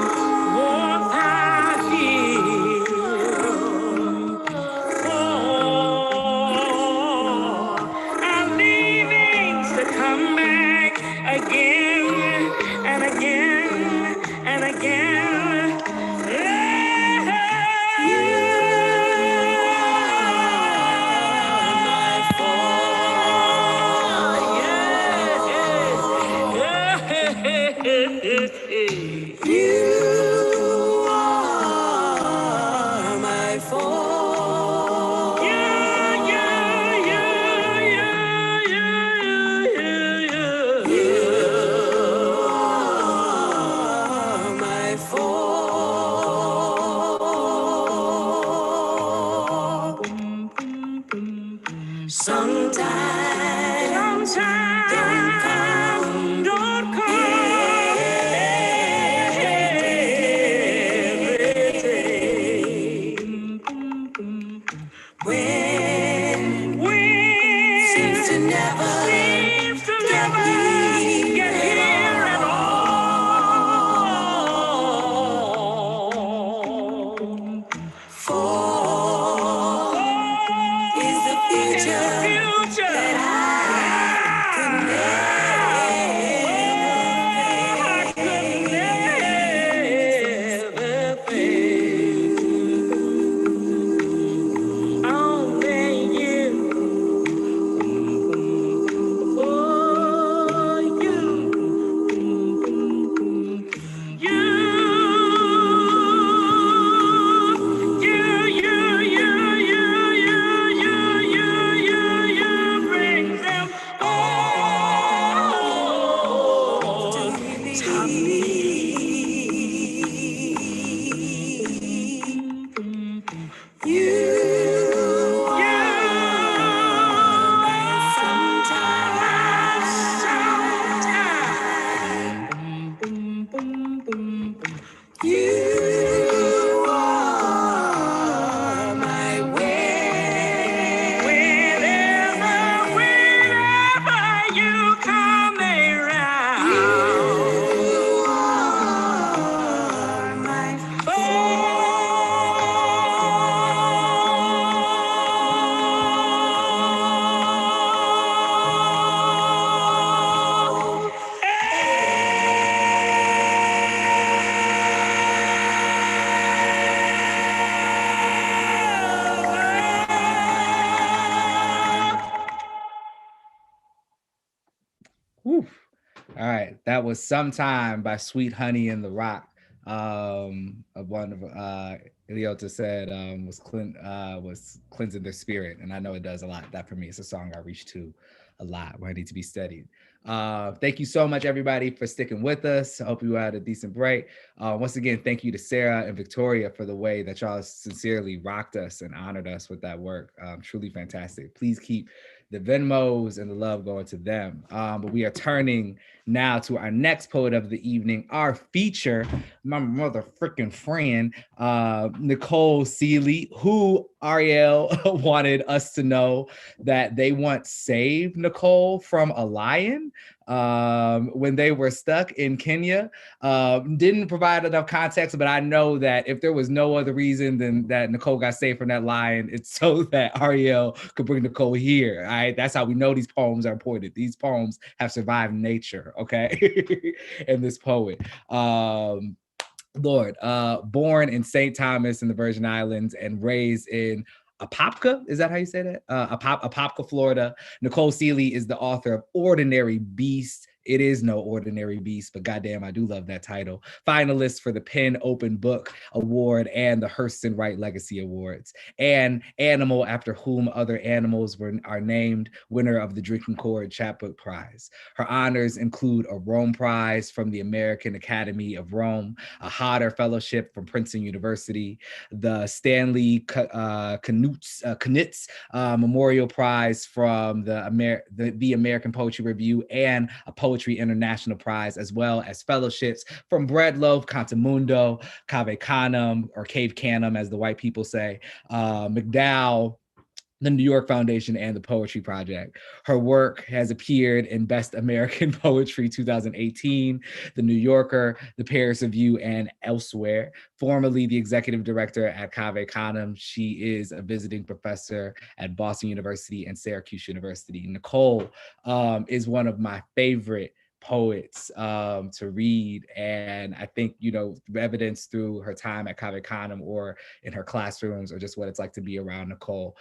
warmth I feel. And leavings to come back again and again and again. You are my fall. You are my fall. Sometimes don't come every day. When seems to never get here at all. For is the future that I could never think. Whew. All right, that was "Sometime" by Sweet Honey in the Rock. One of Eliota said was cleansing their spirit, and I know it does a lot. That for me, it's a song I reach to a lot where I need to be studied. Thank you so much, everybody, for sticking with us. I hope you had a decent break. Once again, thank you to Sarah and Victoria for the way that y'all sincerely rocked us and honored us with that work. Truly fantastic. Please keep the Venmos and the love going to them. But we are turning now to our next poet of the evening, our feature, my mother freaking friend, Nicole Seeley, who Ariel wanted us to know that they once saved Nicole from a lion when they were stuck in Kenya. Didn't provide enough context, but I know that if there was no other reason than that Nicole got saved from that lion, it's so that Ariel could bring Nicole here. All right, that's how we know these poems are important. These poems have survived nature, okay? And this poet. Lord, born in St. Thomas in the Virgin Islands and raised in Apopka, is that how you say that? Apopka, Florida. Nicole Seeley is the author of Ordinary Beast. It is no ordinary beast, but goddamn, I do love that title. Finalist for the PEN Open Book Award and the Hurston Wright Legacy Awards. And Animal After Whom Other Animals are named, winner of the Drinking Chord Chapbook Prize. Her honors include a Rome Prize from the American Academy of Rome, a Hodder Fellowship from Princeton University, the Stanley Kunitz Memorial Prize from the American Poetry Review, and a Poetry International Prize, as well as fellowships from Breadloaf, Contamundo, Cave Canem, or Cave Canem, as the white people say, MacDowell, the New York Foundation, and the Poetry Project. Her work has appeared in Best American Poetry 2018, The New Yorker, the Paris Review, and elsewhere. Formerly the executive director at Cave Canem, she is a visiting professor at Boston University and Syracuse University. Nicole is one of my favorite poets to read, and I think, you know, evidence through her time at Cave Canem or in her classrooms, or just what it's like to be around Nicole,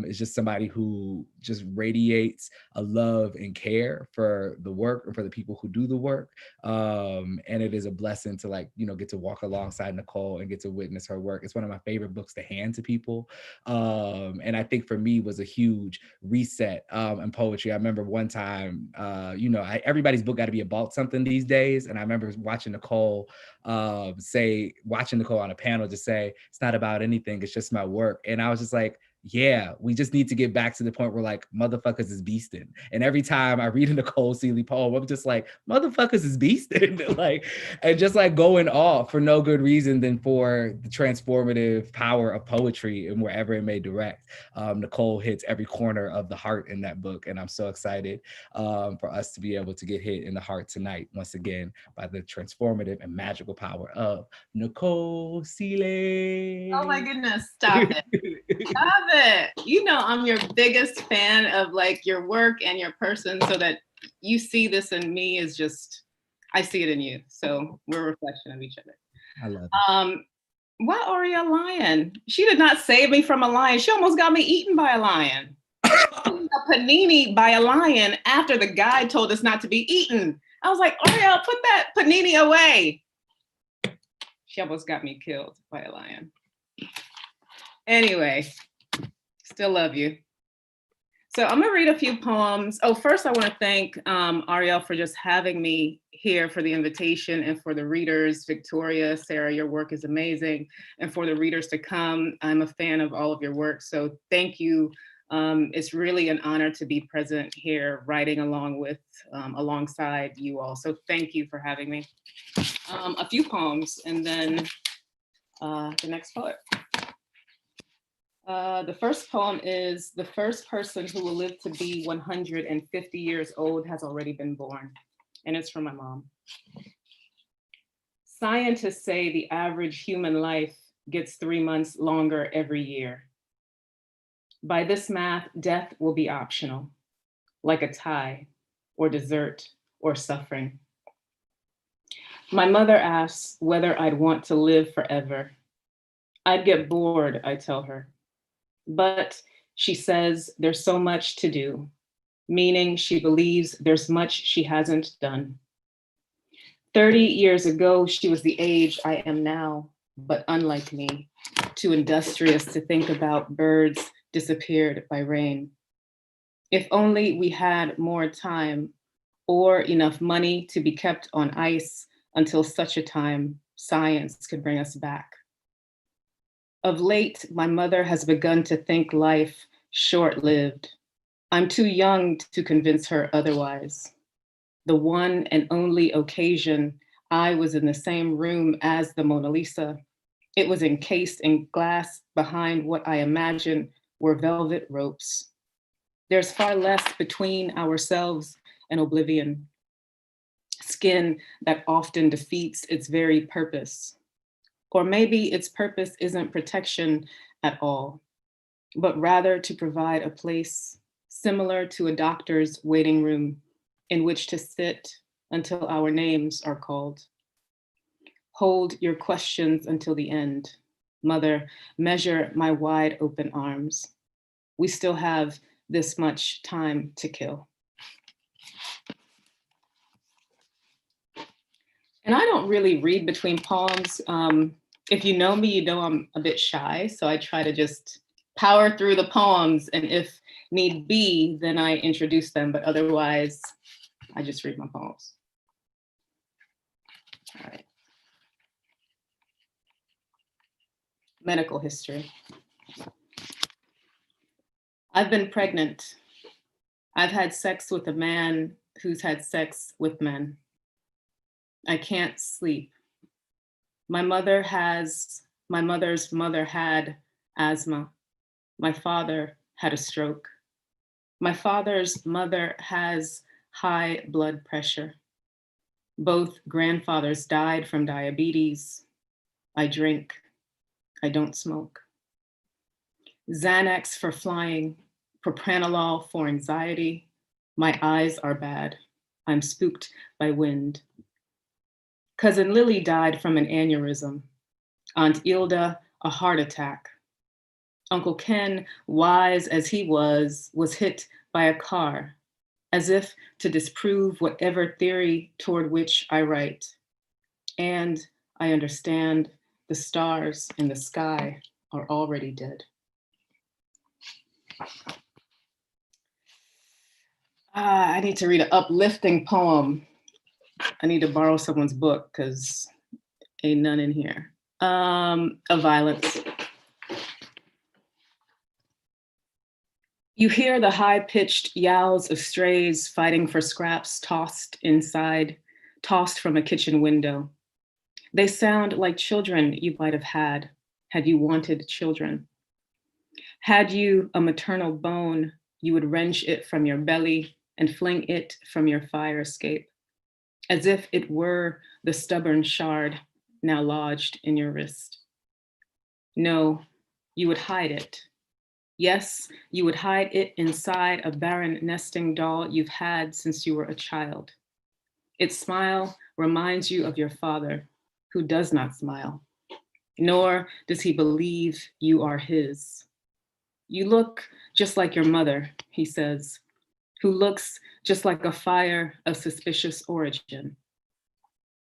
is just somebody who just radiates a love and care for the work and for the people who do the work, and it is a blessing to, like, you know, get to walk alongside Nicole and get to witness her work. It's one of my favorite books to hand to people, and I think for me was a huge reset in poetry. I remember one time, you know, everybody's book got to be about something these days. And I remember watching Nicole watching Nicole on a panel just say, it's not about anything, it's just my work. And I was just like, yeah, we just need to get back to the point where, like, motherfuckers is beasting. And every time I read a Nicole Seeley poem, I'm just like, motherfuckers is beasting. Like, and just like going off for no good reason than for the transformative power of poetry and wherever it may direct. Nicole hits every corner of the heart in that book. And I'm so excited for us to be able to get hit in the heart tonight, once again, by the transformative and magical power of Nicole Seeley. Oh my goodness, stop it. Stop it. You know, I'm your biggest fan of, like, your work and your person, so that you see this in me is just, I see it in you. So we're a reflection of each other. I love it. Why Aria lion? She did not save me from a lion. She almost got me eaten by a lion. A panini by a lion after the guide told us not to be eaten. I was like, Ariel, put that panini away. She almost got me killed by a lion. Anyway, still love you. So I'm gonna read a few poems. Oh, first I wanna thank Ariel for just having me here, for the invitation, and for the readers. Victoria, Sarah, your work is amazing. And for the readers to come, I'm a fan of all of your work, so thank you. It's really an honor to be present here, writing alongside you all. So thank you for having me. A few poems, and then the next poet. The first poem is: the first person who will live to be 150 years old has already been born. And it's from my mom. Scientists say the average human life gets 3 months longer every year. By this math, death will be optional, like a tie, or dessert, or suffering. My mother asks whether I'd want to live forever. I'd get bored, I tell her. But she says there's so much to do, meaning she believes there's much she hasn't done. 30 years ago, she was the age I am now, but unlike me, too industrious to think about birds disappeared by rain. If only we had more time or enough money to be kept on ice until such a time science could bring us back. Of late, my mother has begun to think life short-lived. I'm too young to convince her otherwise. The one and only occasion I was in the same room as the Mona Lisa, it was encased in glass behind what I imagine were velvet ropes. There's far less between ourselves and oblivion. Skin that often defeats its very purpose. Or maybe its purpose isn't protection at all, but rather to provide a place similar to a doctor's waiting room in which to sit until our names are called. Hold your questions until the end. Mother, measure my wide open arms. We still have this much time to kill. And I don't really read between poems. If you know me, you know I'm a bit shy, so I try to just power through the poems, and if need be, then I introduce them, but otherwise, I just read my poems. All right. Medical history. I've been pregnant. I've had sex with a man who's had sex with men. I can't sleep. My mother's mother had asthma. My father had a stroke. My father's mother has high blood pressure. Both grandfathers died from diabetes. I drink. I don't smoke. Xanax for flying, propranolol for anxiety. My eyes are bad. I'm spooked by wind. Cousin Lily died from an aneurysm. Aunt Ilda, a heart attack. Uncle Ken, wise as he was hit by a car, as if to disprove whatever theory toward which I write. And I understand the stars in the sky are already dead. I need to read an uplifting poem. I need to borrow someone's book because ain't none in here. Of violence. You hear the high-pitched yowls of strays fighting for scraps tossed from a kitchen window. They sound like children you might have had you wanted children. Had you a maternal bone, you would wrench it from your belly and fling it from your fire escape, as if it were the stubborn shard now lodged in your wrist. No, you would hide it. Yes, you would hide it inside a barren nesting doll you've had since you were a child. Its smile reminds you of your father, who does not smile, nor does he believe you are his. You look just like your mother, he says, who looks just like a fire of suspicious origin.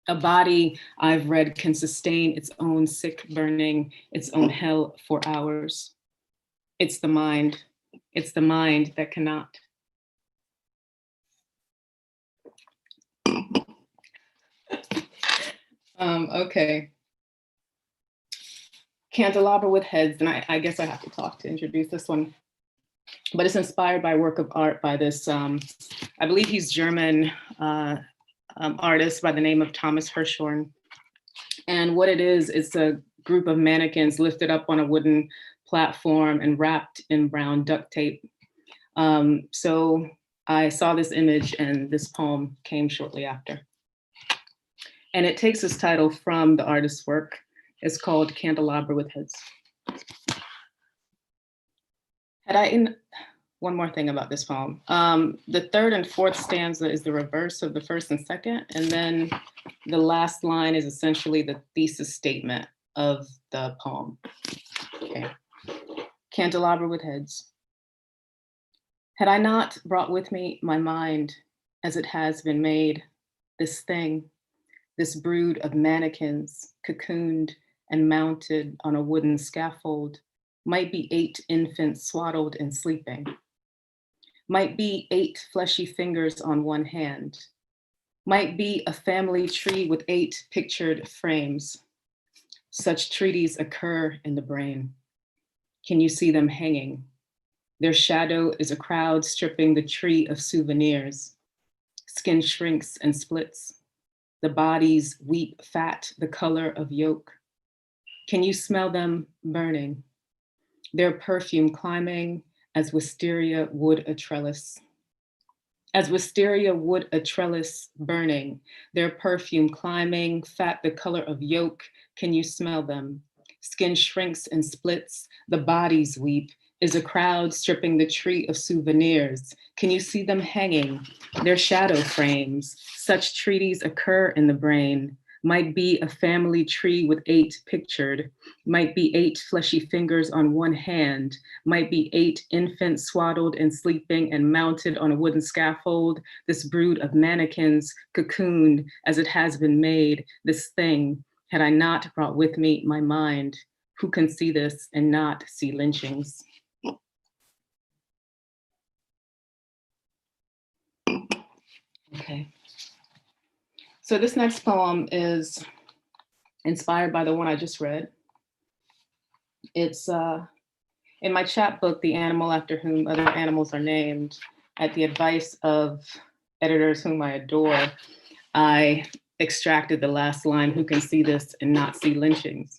A body I've read can sustain its own sick burning, its own hell for hours. It's the mind, It's the mind that cannot. Okay. Candelabra with Heads, and I guess I have to talk to introduce this one, but it's inspired by a work of art by this, I believe he's German artist by the name of Thomas Hirschhorn. And what it is, it's a group of mannequins lifted up on a wooden platform and wrapped in brown duct tape. So I saw this image and this poem came shortly after. And it takes its title from the artist's work. It's called Candelabra with Heads. One more thing about this poem. The third and fourth stanza is the reverse of the first and second, and then the last line is essentially the thesis statement of the poem. Okay. Candelabra with Heads. Had I not brought with me my mind as it has been made, this thing, this brood of mannequins cocooned and mounted on a wooden scaffold, might be 8 infants swaddled and sleeping, might be 8 fleshy fingers on one hand, might be a family tree with 8 pictured frames. Such treaties occur in the brain. Can you see them hanging? Their shadow is a crowd stripping the tree of souvenirs. Skin shrinks and splits. The bodies weep fat, the color of yolk. Can you smell them burning? Their perfume climbing as wisteria would a trellis. As wisteria would a trellis burning, their perfume climbing, fat the color of yolk. Can you smell them? Skin shrinks and splits, the bodies weep. Is a crowd stripping the tree of souvenirs. Can you see them hanging? Their shadow frames. Such treaties occur in the brain. Might be a family tree with 8 pictured. Might be 8 fleshy fingers on one hand. Might be 8 infants swaddled and sleeping and mounted on a wooden scaffold. This brood of mannequins cocooned as it has been made. This thing, had I not brought with me my mind, who can see this and not see lynchings? Okay. So this next poem is inspired by the one I just read. It's in my chapbook, The Animal After Whom Other Animals Are Named. At the advice of editors whom I adore, I extracted the last line, who can see this and not see lynchings?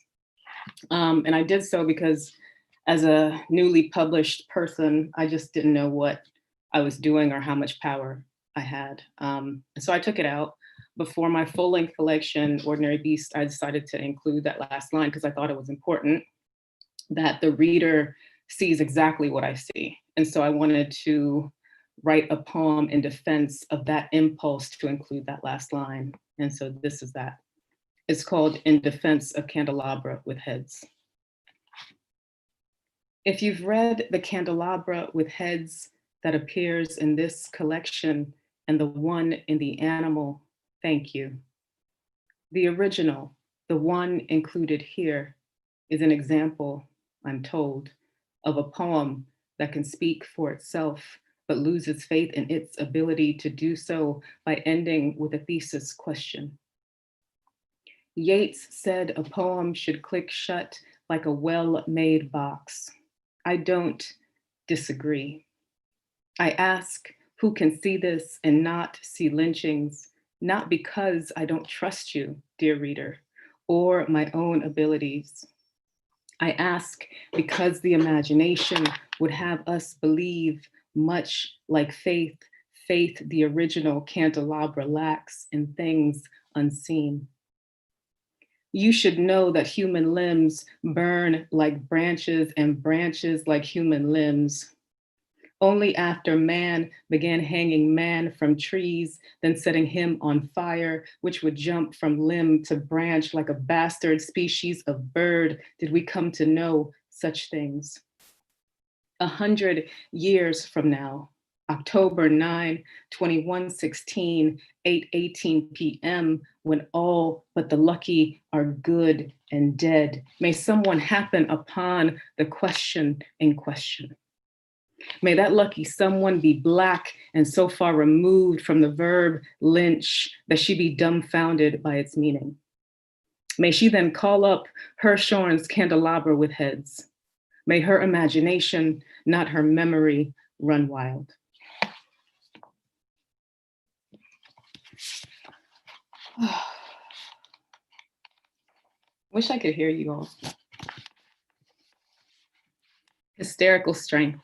And I did so because as a newly published person, I just didn't know what I was doing or how much power I had. So I took it out. Before my full-length collection, Ordinary Beast, I decided to include that last line because I thought it was important that the reader sees exactly what I see. And so I wanted to write a poem in defense of that impulse to include that last line. And so this is that. It's called In Defense of Candelabra with Heads. If you've read the candelabra with heads that appears in this collection and the one in the animal, thank you. The original, the one included here, is an example, I'm told, of a poem that can speak for itself, but loses faith in its ability to do so by ending with a thesis question. Yeats said a poem should click shut like a well-made box. I don't disagree. I ask, who can see this and not see lynchings? Not because I don't trust you, dear reader, or my own abilities. I ask because the imagination would have us believe, much like faith, faith the original candelabra lacks in things unseen. You should know that human limbs burn like branches and branches like human limbs. Only after man began hanging man from trees, then setting him on fire, which would jump from limb to branch like a bastard species of bird, did we come to know such things. 100 years from now, October 9, 2116, 8:18 p.m., when all but the lucky are good and dead, may someone happen upon the question in question. May that lucky someone be Black and so far removed from the verb lynch that she be dumbfounded by its meaning. May she then call up Hirshhorn's candelabra with heads. May her imagination, not her memory, run wild. Wish I could hear you all. Hysterical strength.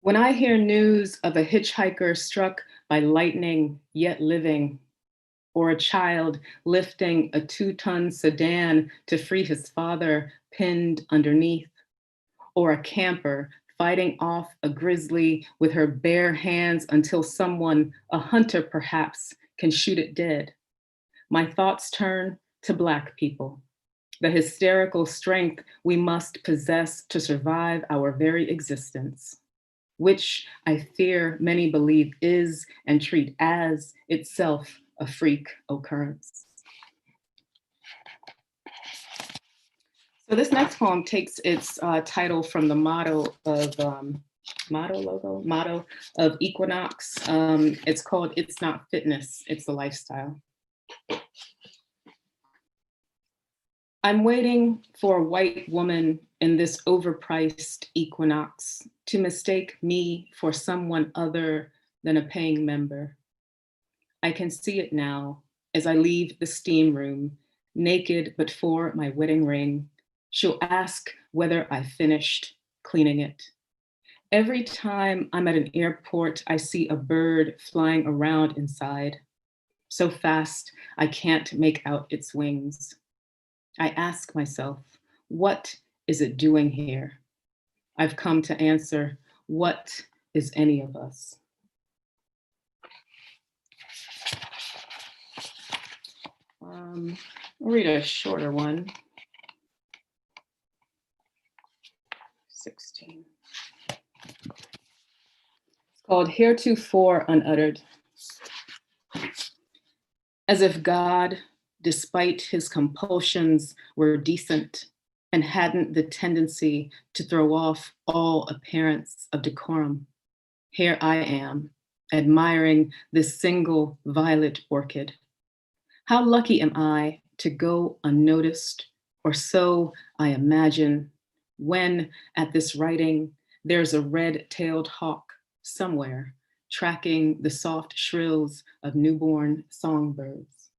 When I hear news of a hitchhiker struck by lightning yet living, or a child lifting a 2-ton sedan to free his father pinned underneath, or a camper fighting off a grizzly with her bare hands until someone, a hunter perhaps, can shoot it dead, my thoughts turn to Black people, the hysterical strength we must possess to survive our very existence, which I fear many believe is and treat as itself a freak occurrence. So this next poem takes its title from the motto of Equinox. It's called "It's Not Fitness, It's a Lifestyle." I'm waiting for a white woman in this overpriced Equinox to mistake me for someone other than a paying member. I can see it now as I leave the steam room, naked but for my wedding ring. She'll ask whether I finished cleaning it. Every time I'm at an airport, I see a bird flying around inside, so fast I can't make out its wings. I ask myself, what is it doing here? I've come to answer, what is any of us? I'll read a shorter one. 16. It's called Heretofore Unuttered. As if God, despite his compulsions, were decent and hadn't the tendency to throw off all appearance of decorum. Here I am, admiring this single violet orchid. How lucky am I to go unnoticed, or so I imagine, when at this writing, there's a red-tailed hawk somewhere tracking the soft shrills of newborn songbirds.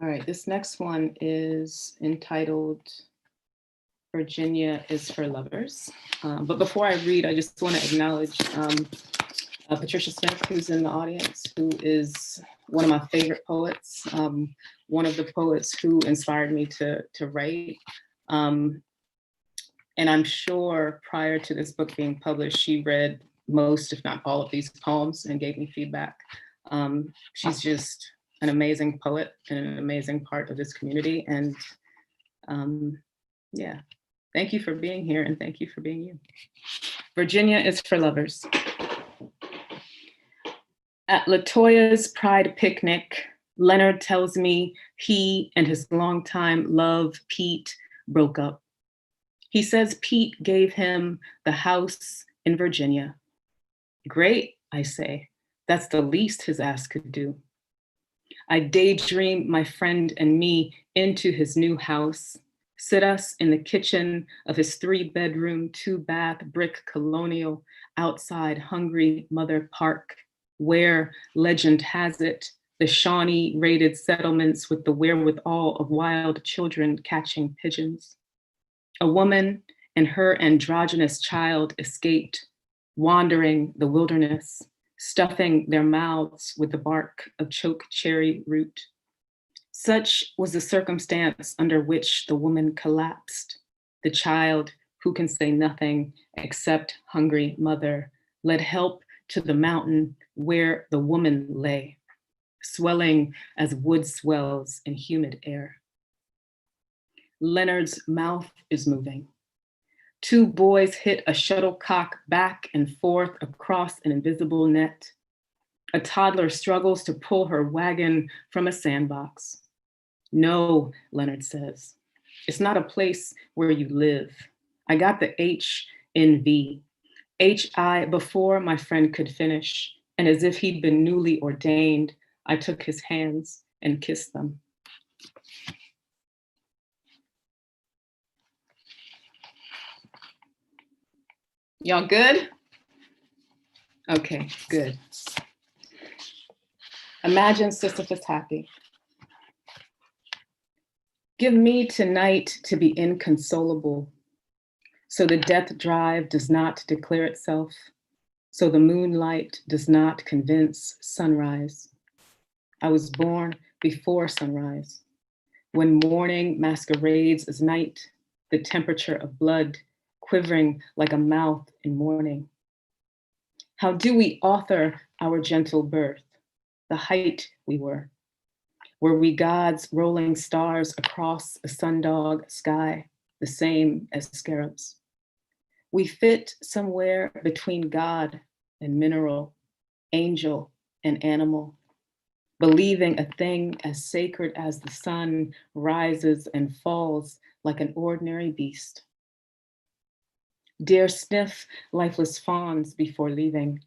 All right, this next one is entitled Virginia is for Lovers. But before I read, I just want to acknowledge Patricia Smith, who's in the audience, who is one of my favorite poets, one of the poets who inspired me to write. And I'm sure prior to this book being published, she read most, if not all of these poems and gave me feedback. She's just an amazing poet and an amazing part of this community. And yeah, thank you for being here and thank you for being you. Virginia is for Lovers. At LaToya's Pride picnic, Leonard tells me he and his longtime love, Pete, broke up. He says Pete gave him the house in Virginia. Great, I say. That's the least his ass could do. I daydream my friend and me into his new house, sit us in the kitchen of his 3-bedroom, 2-bath brick colonial outside Hungry Mother Park, where, legend has it, the Shawnee raided settlements with the wherewithal of wild children catching pigeons. A woman and her androgynous child escaped, wandering the wilderness, stuffing their mouths with the bark of choke cherry root. Such was the circumstance under which the woman collapsed. The child, who can say nothing except hungry mother, led help to the mountain where the woman lay, swelling as wood swells in humid air. Leonard's mouth is moving. 2 boys hit a shuttlecock back and forth across an invisible net. A toddler struggles to pull her wagon from a sandbox. No, Leonard says, it's not a place where you live. I got the H in V. H-I before my friend could finish, and as if he'd been newly ordained, I took his hands and kissed them. Y'all good? Okay, good. Imagine Sisyphus happy. Give me tonight to be inconsolable, so the death drive does not declare itself, so the moonlight does not convince sunrise. I was born before sunrise, when morning masquerades as night, the temperature of blood quivering like a mouth in mourning. How do we author our gentle birth, the height we were? Were we gods rolling stars across a sundog sky, the same as scarabs? We fit somewhere between God and mineral, angel and animal, believing a thing as sacred as the sun rises and falls like an ordinary beast. Dare sniff lifeless fawns before leaving.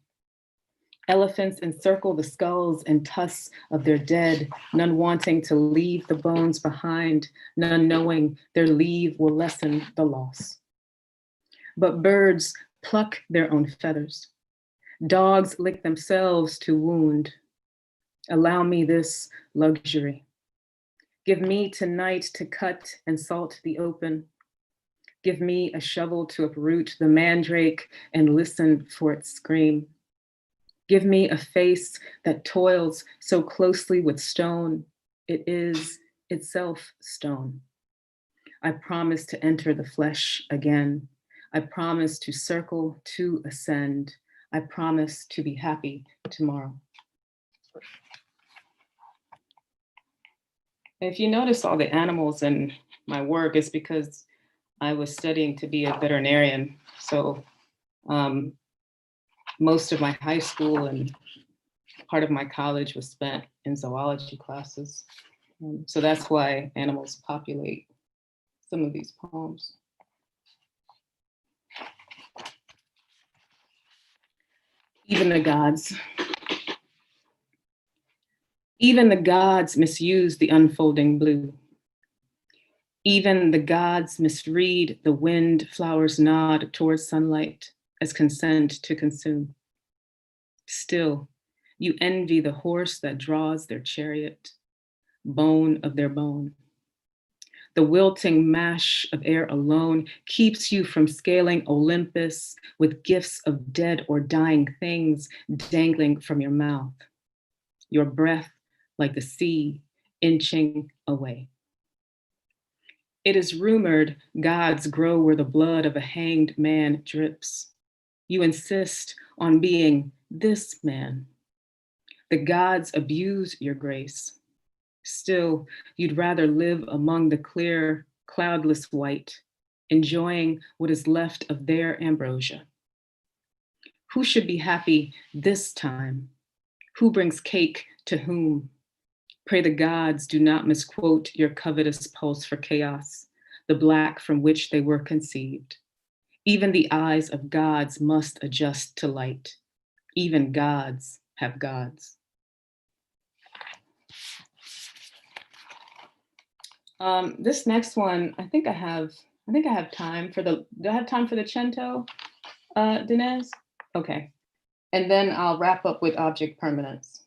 Elephants encircle the skulls and tusks of their dead, none wanting to leave the bones behind, none knowing their leave will lessen the loss. But birds pluck their own feathers. Dogs lick themselves to wound. Allow me this luxury. Give me tonight to cut and salt the open. Give me a shovel to uproot the mandrake and listen for its scream. Give me a face that toils so closely with stone, it is itself stone. I promise to enter the flesh again. I promise to circle, to ascend. I promise to be happy tomorrow. If you notice all the animals in my work, it's because I was studying to be a veterinarian. So most of my high school and part of my college was spent in zoology classes. So that's why animals populate some of these poems. Even the gods. Even the gods misuse the unfolding blue. Even the gods misread the wind flowers nod towards sunlight as consent to consume. Still, you envy the horse that draws their chariot, bone of their bone. The wilting mash of air alone keeps you from scaling Olympus with gifts of dead or dying things dangling from your mouth. Your breath like the sea inching away. It is rumored gods grow where the blood of a hanged man drips. You insist on being this man. The gods abuse your grace. Still, you'd rather live among the clear, cloudless white, enjoying what is left of their ambrosia. Who should be happy this time? Who brings cake to whom? Pray the gods do not misquote your covetous pulse for chaos, the black from which they were conceived. Even the eyes of gods must adjust to light. Even gods have gods. This next one, I think I have time for the, do I have time for the Cento, Dinez? Okay, and then I'll wrap up with object permanence.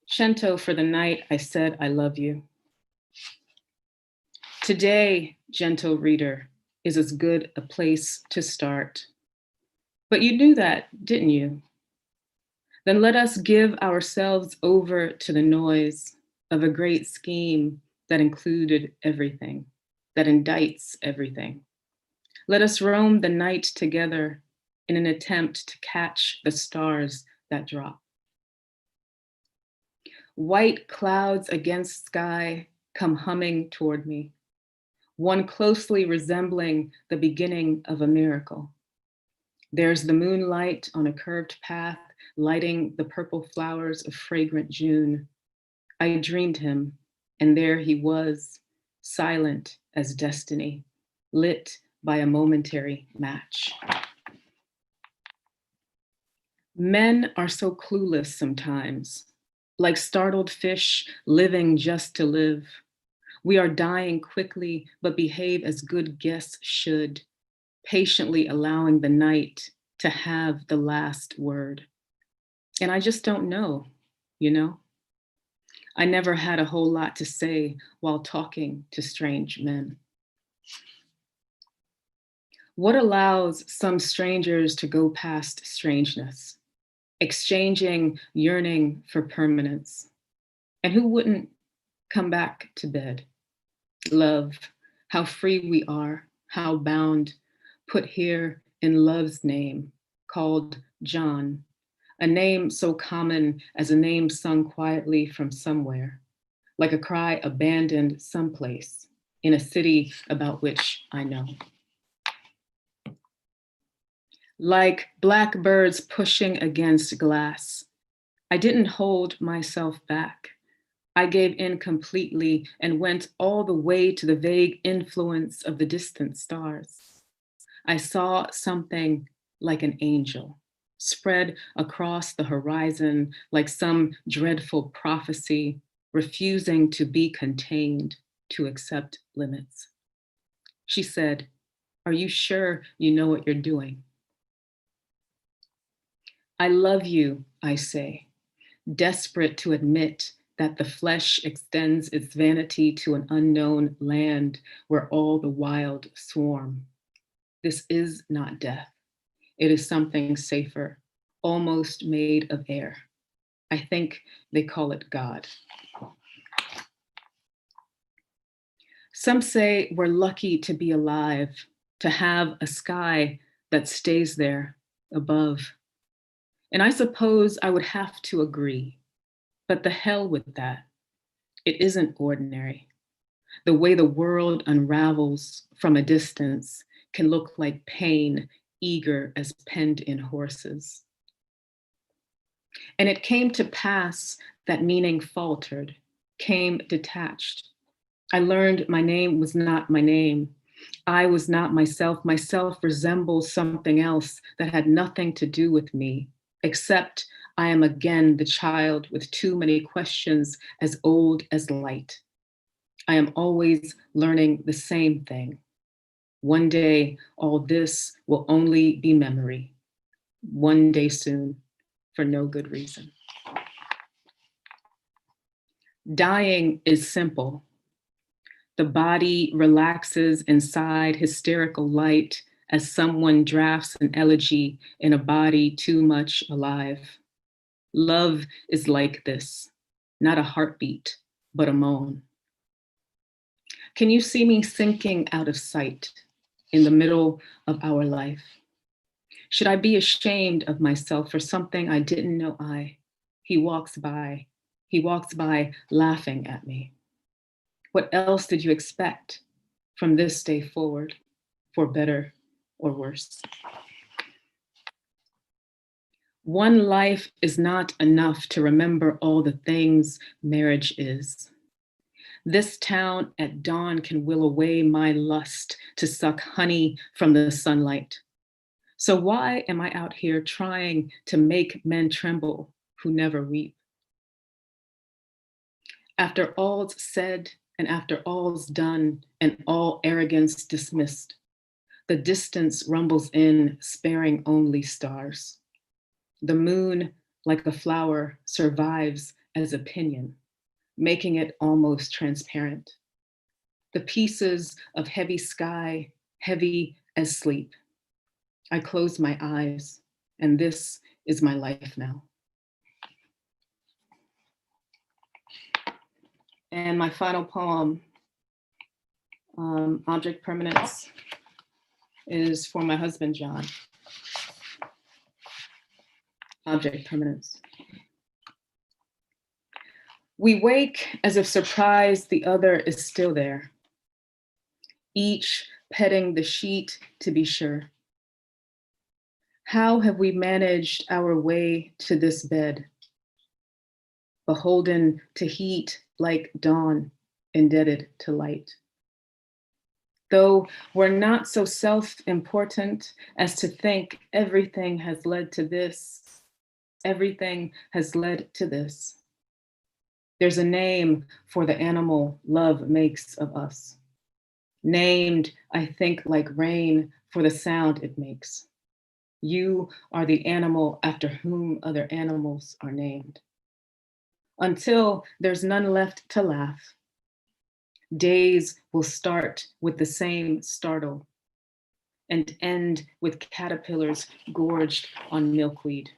Cento for the night I said I love you. Today, gentle reader, is as good a place to start. But you knew that, didn't you? Then let us give ourselves over to the noise of a great scheme that included everything, that indicts everything. Let us roam the night together in an attempt to catch the stars that drop. White clouds against sky come humming toward me. one closely resembling the beginning of a miracle. There's the moonlight on a curved path, lighting the purple flowers of fragrant June. I dreamed him, and there he was, silent as destiny, lit by a momentary match. Men are so clueless sometimes, like startled fish living just to live. We are dying quickly, but behave as good guests should, patiently allowing the night to have the last word. And I just don't know, you know? I never had a whole lot to say while talking to strange men. What allows some strangers to go past strangeness, exchanging yearning for permanence? And who wouldn't come back to bed? Love, how free we are, how bound, put here in love's name, called John, a name so common as a name sung quietly from somewhere, like a cry abandoned someplace in a city about which I know. Like blackbirds pushing against glass, I didn't hold myself back. I gave in completely and went all the way to the vague influence of the distant stars. I saw something like an angel spread across the horizon like some dreadful prophecy, refusing to be contained, to accept limits. She said, "Are you sure you know what you're doing?" I love you, I say, desperate to admit that the flesh extends its vanity to an unknown land where all the wild swarm. This is not death. It is something safer, almost made of air. I think they call it God. Some say we're lucky to be alive, to have a sky that stays there above. And I suppose I would have to agree, but the hell with that. It isn't ordinary. The way the world unravels from a distance can look like pain, eager as penned in horses. And it came to pass that meaning faltered, came detached. I learned my name was not my name. I was not myself. Myself resembles something else that had nothing to do with me, except I am again the child with too many questions as old as light. I am always learning the same thing. One day, all this will only be memory. One day soon, for no good reason. Dying is simple. The body relaxes inside hysterical light as someone drafts an elegy in a body too much alive. Love is like this, not a heartbeat, but a moan. Can you see me sinking out of sight in the middle of our life? Should I be ashamed of myself for something I didn't know I? He walks by laughing at me. What else did you expect from this day forward, for better or worse? One life is not enough to remember all the things marriage is. This town at dawn can will away my lust to suck honey from the sunlight. So why am I out here trying to make men tremble who never weep? After all's said and after all's done and all arrogance dismissed, the distance rumbles in, sparing only stars. The moon, like a flower, survives as a pinion, making it almost transparent. The pieces of heavy sky, heavy as sleep. I close my eyes, and this is my life now. And my final poem, Object Permanence, is for my husband, John. Object Permanence. We wake as if surprised the other is still there. each petting the sheet to be sure. How have we managed our way to this bed? Beholden to heat like dawn, indebted to light. Though we're not so self-important as to think everything has led to this, everything has led to this. There's a name for the animal love makes of us. Named, I think, like rain for the sound it makes. You are the animal after whom other animals are named. Until there's none left to laugh. Days will start with the same startle and end with caterpillars gorged on milkweed.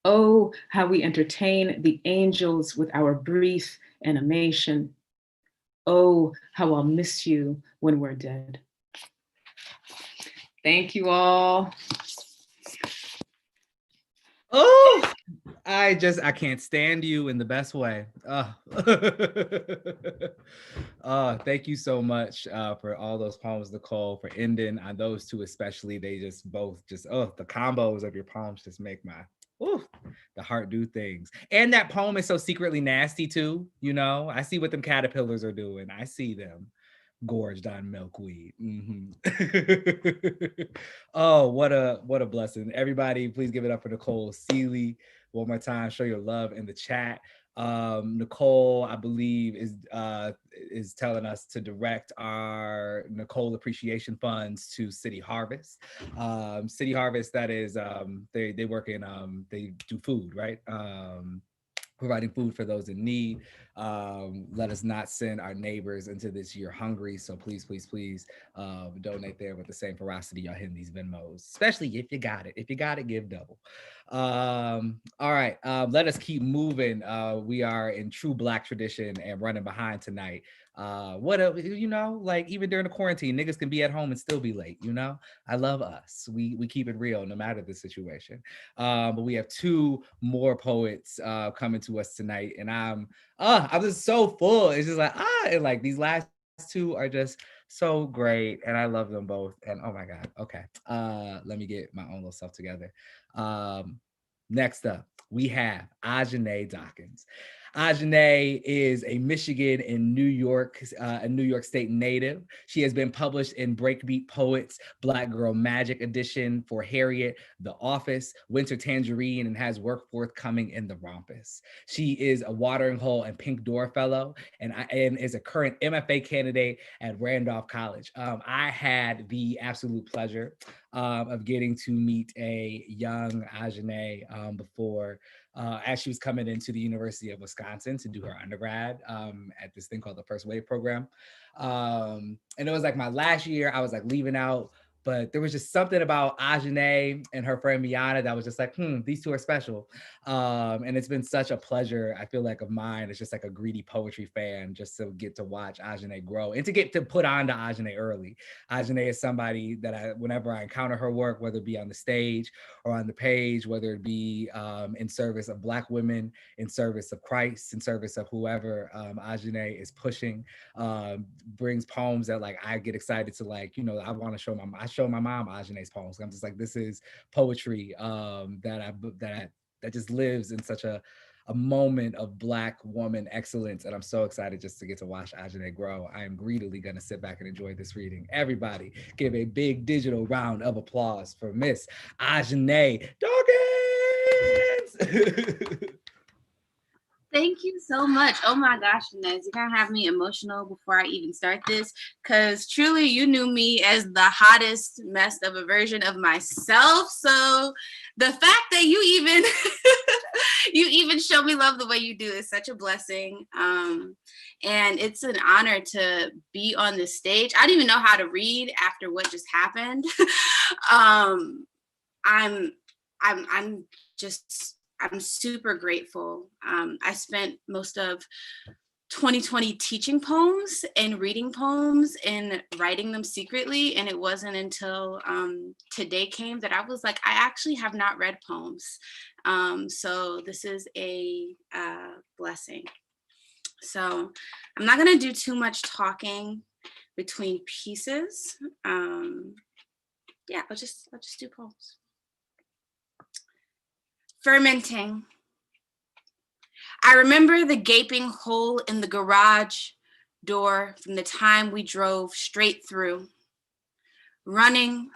Oh, how we entertain the angels with our brief animation. Oh, how I'll miss you when we're dead. Thank you all. Oh, I can't stand you in the best way. Thank you so much for all those poems, Nicole, for ending on those two especially. They just both the combos of your poems just make the heart do things. And that poem is so secretly nasty too, you know? I see what them caterpillars are doing. I see them gorged on milkweed. Oh, what a blessing. Everybody, please give it up for Nicole Seeley one more time. Show your love in the chat. Nicole, I believe, is telling us to direct our Nicole Appreciation Funds to City Harvest. City Harvest, that is, they work in, they do food, right? Providing food for those in need. Let us not send our neighbors into this year hungry. So please, please, please donate there with the same ferocity y'all hitting these Venmos, especially if you got it. If you got it, give double. All right, let us keep moving. We are in true Black tradition and running behind tonight. Like even during the quarantine, niggas can be at home and still be late, you know? I love us. We keep it real no matter the situation. But we have two more poets coming to us tonight, and I'm just so full. It's just like and like these last two are just so great, and I love them both. And oh my God, okay. Let me get my own little stuff together. Next up, we have Ajanay Dawkins. Ajanay is a Michigan and New York State native. She has been published in Breakbeat Poets, Black Girl Magic Edition, For Harriet, The Office, Winter Tangerine, and has work forthcoming in The Rompus. She is a Watering Hole and Pink Door Fellow and is a current MFA candidate at Randolph College. I had the absolute pleasure of getting to meet a young Ajanay before as she was coming into the University of Wisconsin to do her undergrad at this thing called the First Wave program. And it was like my last year, I was like leaving out, but there was just something about Ajanay and her friend Miana that was just like, these two are special. And it's been such a pleasure, I feel like, of mine. It's just like a greedy poetry fan just to get to watch Ajanay grow and to get to put on to Ajanay early. Ajanay is somebody that whenever I encounter her work, whether it be on the stage or on the page, whether it be in service of Black women, in service of Christ, in service of whoever Ajanay is pushing, brings poems that like I get excited to like, I want to show I show my mom Ajanay's poems. I'm just like, this is poetry that just lives in such a moment of Black woman excellence. And I'm so excited just to get to watch Ajanay grow. I am greedily going to sit back and enjoy this reading. Everybody give a big digital round of applause for Miss Ajanay Dawkins. Thank you so much. Oh my gosh, Inez, you're gonna have me emotional before I even start this, because truly you knew me as the hottest mess of a version of myself. So the fact that you even you even show me love the way you do is such a blessing. And it's an honor to be on this stage. I don't even know how to read after what just happened. I'm super grateful. I spent most of 2020 teaching poems and reading poems and writing them secretly. And it wasn't until today came that I was like, I actually have not read poems. So this is a blessing. So I'm not gonna do too much talking. between pieces. Yeah, I'll just do poems. Fermenting. I remember the gaping hole in the garage door from the time we drove straight through, running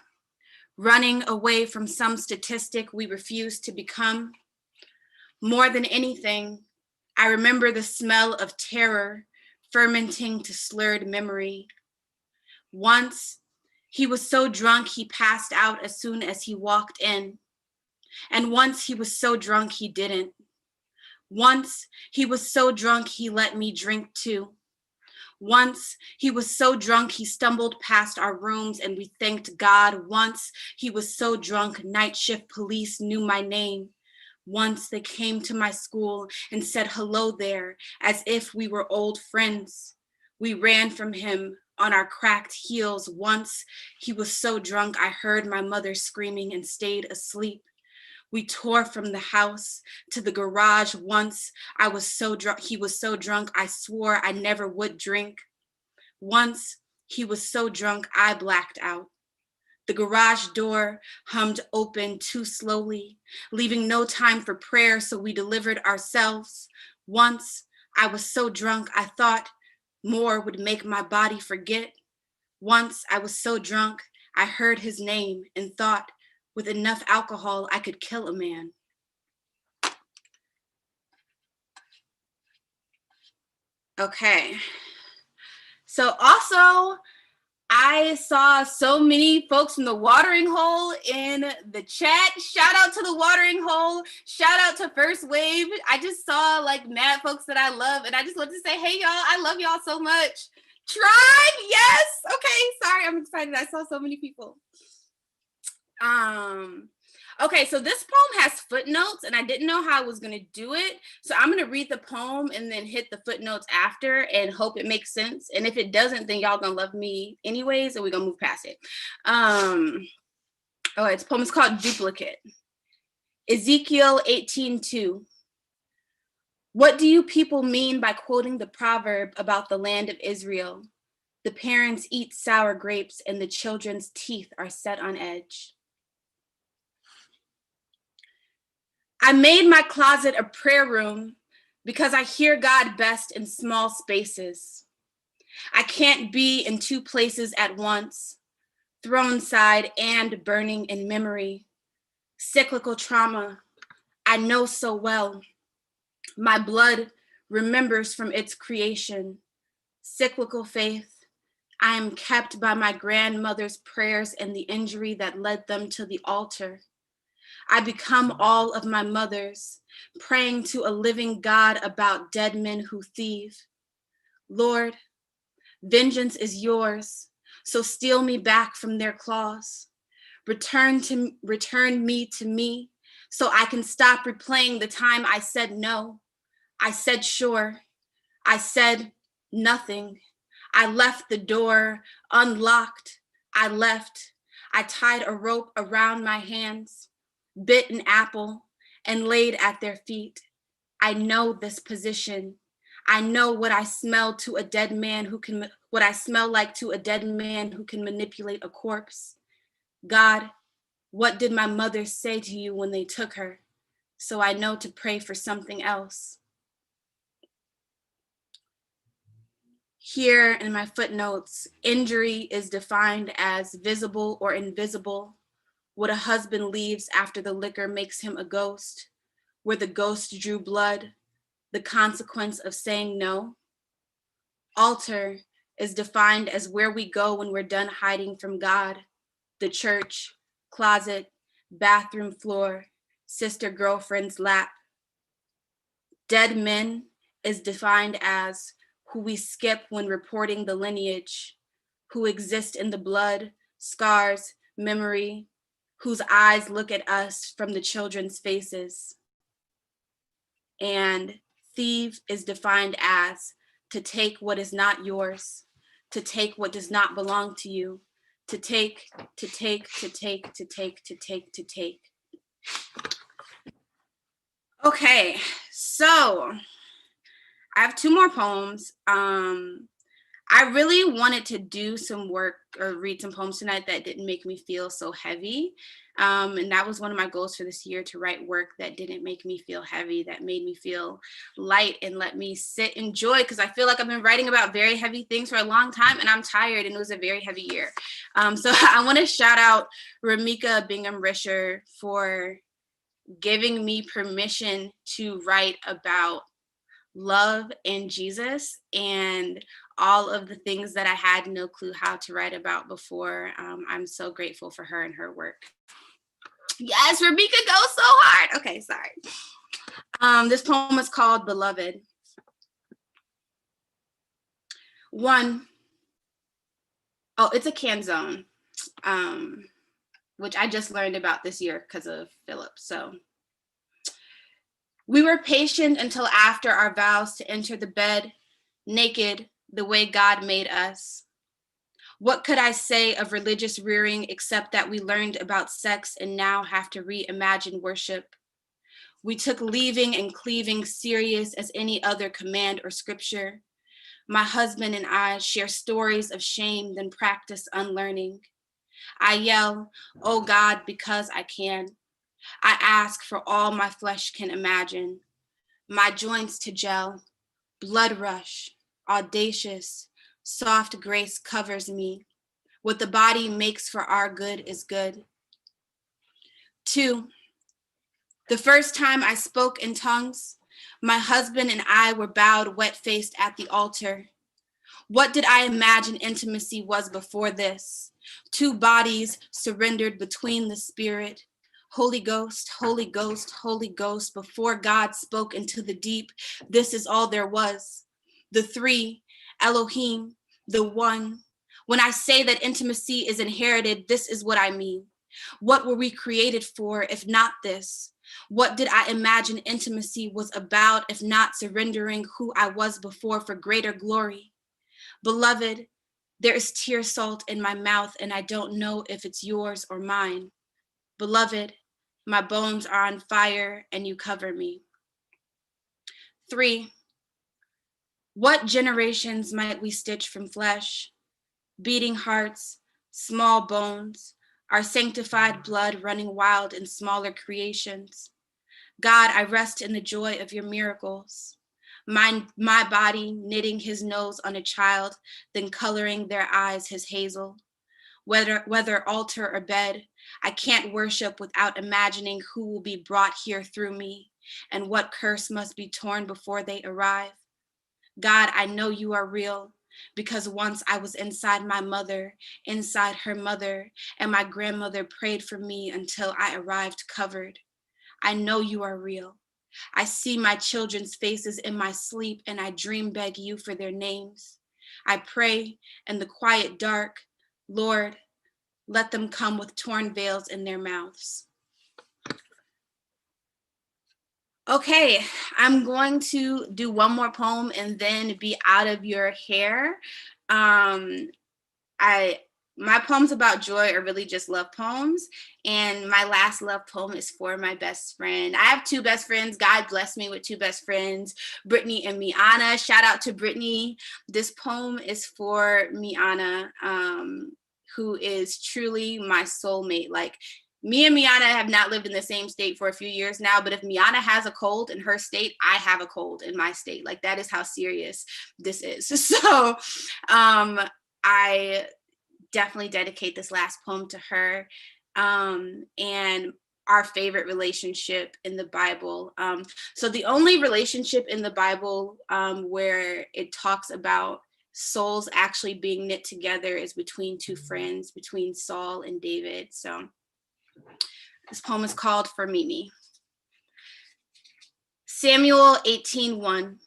away from some statistic we refused to become. More than anything, I remember the smell of terror fermenting to slurred memory. Once, he was so drunk he passed out as soon as he walked in. And once he was so drunk he didn't. Once he was so drunk he let me drink too. Once he was so drunk he stumbled past our rooms and we thanked God. Once he was so drunk night shift police knew my name. Once they came to my school and said hello there as if we were old friends. We ran from him on our cracked heels. Once he was so drunk I heard my mother screaming and stayed asleep. We tore from the house to the garage. Once I was so drunk, he was so drunk, I swore I never would drink. Once he was so drunk, I blacked out. The garage door hummed open too slowly, leaving no time for prayer, so we delivered ourselves. Once I was so drunk, I thought more would make my body forget. Once I was so drunk, I heard his name and thought, with enough alcohol, I could kill a man. Okay. So also, I saw so many folks from the watering hole in the chat. Shout out to the watering hole. Shout out to First Wave. I just saw like mad folks that I love. And I just want to say, hey, y'all, I love y'all so much. Tribe, yes. Okay, sorry, I'm excited. I saw so many people. Okay, so this poem has footnotes and I didn't know how I was gonna do it. So I'm gonna read the poem and then hit the footnotes after and hope it makes sense. And if it doesn't, then y'all gonna love me anyways and we're gonna move past it. This poem is called Duplicate. Ezekiel 18:2. What do you people mean by quoting the proverb about the land of Israel? The parents eat sour grapes and the children's teeth are set on edge. I made my closet a prayer room because I hear God best in small spaces. I can't be in two places at once, throne side and burning in memory. Cyclical trauma, I know so well. My blood remembers from its creation. Cyclical faith, I am kept by my grandmother's prayers and the injury that led them to the altar. I become all of my mothers, praying to a living God about dead men who thieve. Lord, vengeance is yours, so steal me back from their claws. Return me to me, so I can stop replaying the time I said no. I said sure. I said nothing. I left the door unlocked. I left. I tied a rope around my hands, bit an apple, and laid at their feet. I know this position. I know what I smell to a dead man what I smell like to a dead man who can manipulate a corpse. God, what did my mother say to you when they took her? So I know to pray for something else. Here in my footnotes, injury is defined as visible or invisible. What a husband leaves after the liquor makes him a ghost, where the ghost drew blood, the consequence of saying no. Altar is defined as where we go when we're done hiding from God, the church, closet, bathroom floor, sister girlfriend's lap. Dead men is defined as who we skip when reporting the lineage, who exist in the blood, scars, memory, whose eyes look at us from the children's faces. And thief is defined as to take what is not yours, to take what does not belong to you, to take. Okay, so I have two more poems. I really wanted to do some work or read some poems tonight that didn't make me feel so heavy. And that was one of my goals for this year, to write work that didn't make me feel heavy, that made me feel light and let me sit and enjoy, because I feel like I've been writing about very heavy things for a long time and I'm tired, and it was a very heavy year. So I want to shout out Ramika Bingham Risher for giving me permission to write about love and Jesus and all of the things that I had no clue how to write about before. I'm so grateful for her and her work. Yes, Ramika goes so hard. Okay, sorry. This poem is called Beloved. 1. Oh, it's a canzone, which I just learned about this year because of Philip. So, we were patient until after our vows to enter the bed, naked the way God made us. What could I say of religious rearing except that we learned about sex and now have to reimagine worship? We took leaving and cleaving serious as any other command or scripture. My husband and I share stories of shame, then practice unlearning. I yell, oh God, because I can. I ask for all my flesh can imagine. My joints to gel, blood rush, audacious, soft grace covers me. What the body makes for our good is good. 2, the first time I spoke in tongues, my husband and I were bowed wet-faced at the altar. What did I imagine intimacy was before this? 2 bodies surrendered between the spirit. Holy Ghost, Holy Ghost, Holy Ghost, before God spoke into the deep, this is all there was. The 3, Elohim, the 1. When I say that intimacy is inherited, this is what I mean. What were we created for if not this? What did I imagine intimacy was about if not surrendering who I was before for greater glory? Beloved, there is tear salt in my mouth and I don't know if it's yours or mine. Beloved, my bones are on fire and you cover me. 3, what generations might we stitch from flesh? Beating hearts, small bones, our sanctified blood running wild in smaller creations. God, I rest in the joy of your miracles. My body knitting his nose on a child, then coloring their eyes his hazel. Whether altar or bed, I can't worship without imagining who will be brought here through me and what curse must be torn before they arrive. God, I know you are real because once I was inside my mother, inside her mother, and my grandmother prayed for me until I arrived covered. I know you are real. I see my children's faces in my sleep and I dream beg you for their names. I pray in the quiet dark, Lord, let them come with torn veils in their mouths. Okay, I'm going to do one more poem and then be out of your hair. My poems about joy are really just love poems. And my last love poem is for my best friend. I have 2 best friends. God blessed me with 2 best friends, Brittany and Miana. Shout out to Brittany. This poem is for Miana, who is truly my soulmate. Like, me and Miana have not lived in the same state for a few years now, but if Miana has a cold in her state, I have a cold in my state. Like, that is how serious this is. So I definitely dedicate this last poem to her and our favorite relationship in the Bible. So the only relationship in the Bible where it talks about souls actually being knit together is between 2 friends, between Saul and David. So this poem is called For Mimi. Samuel 18:1.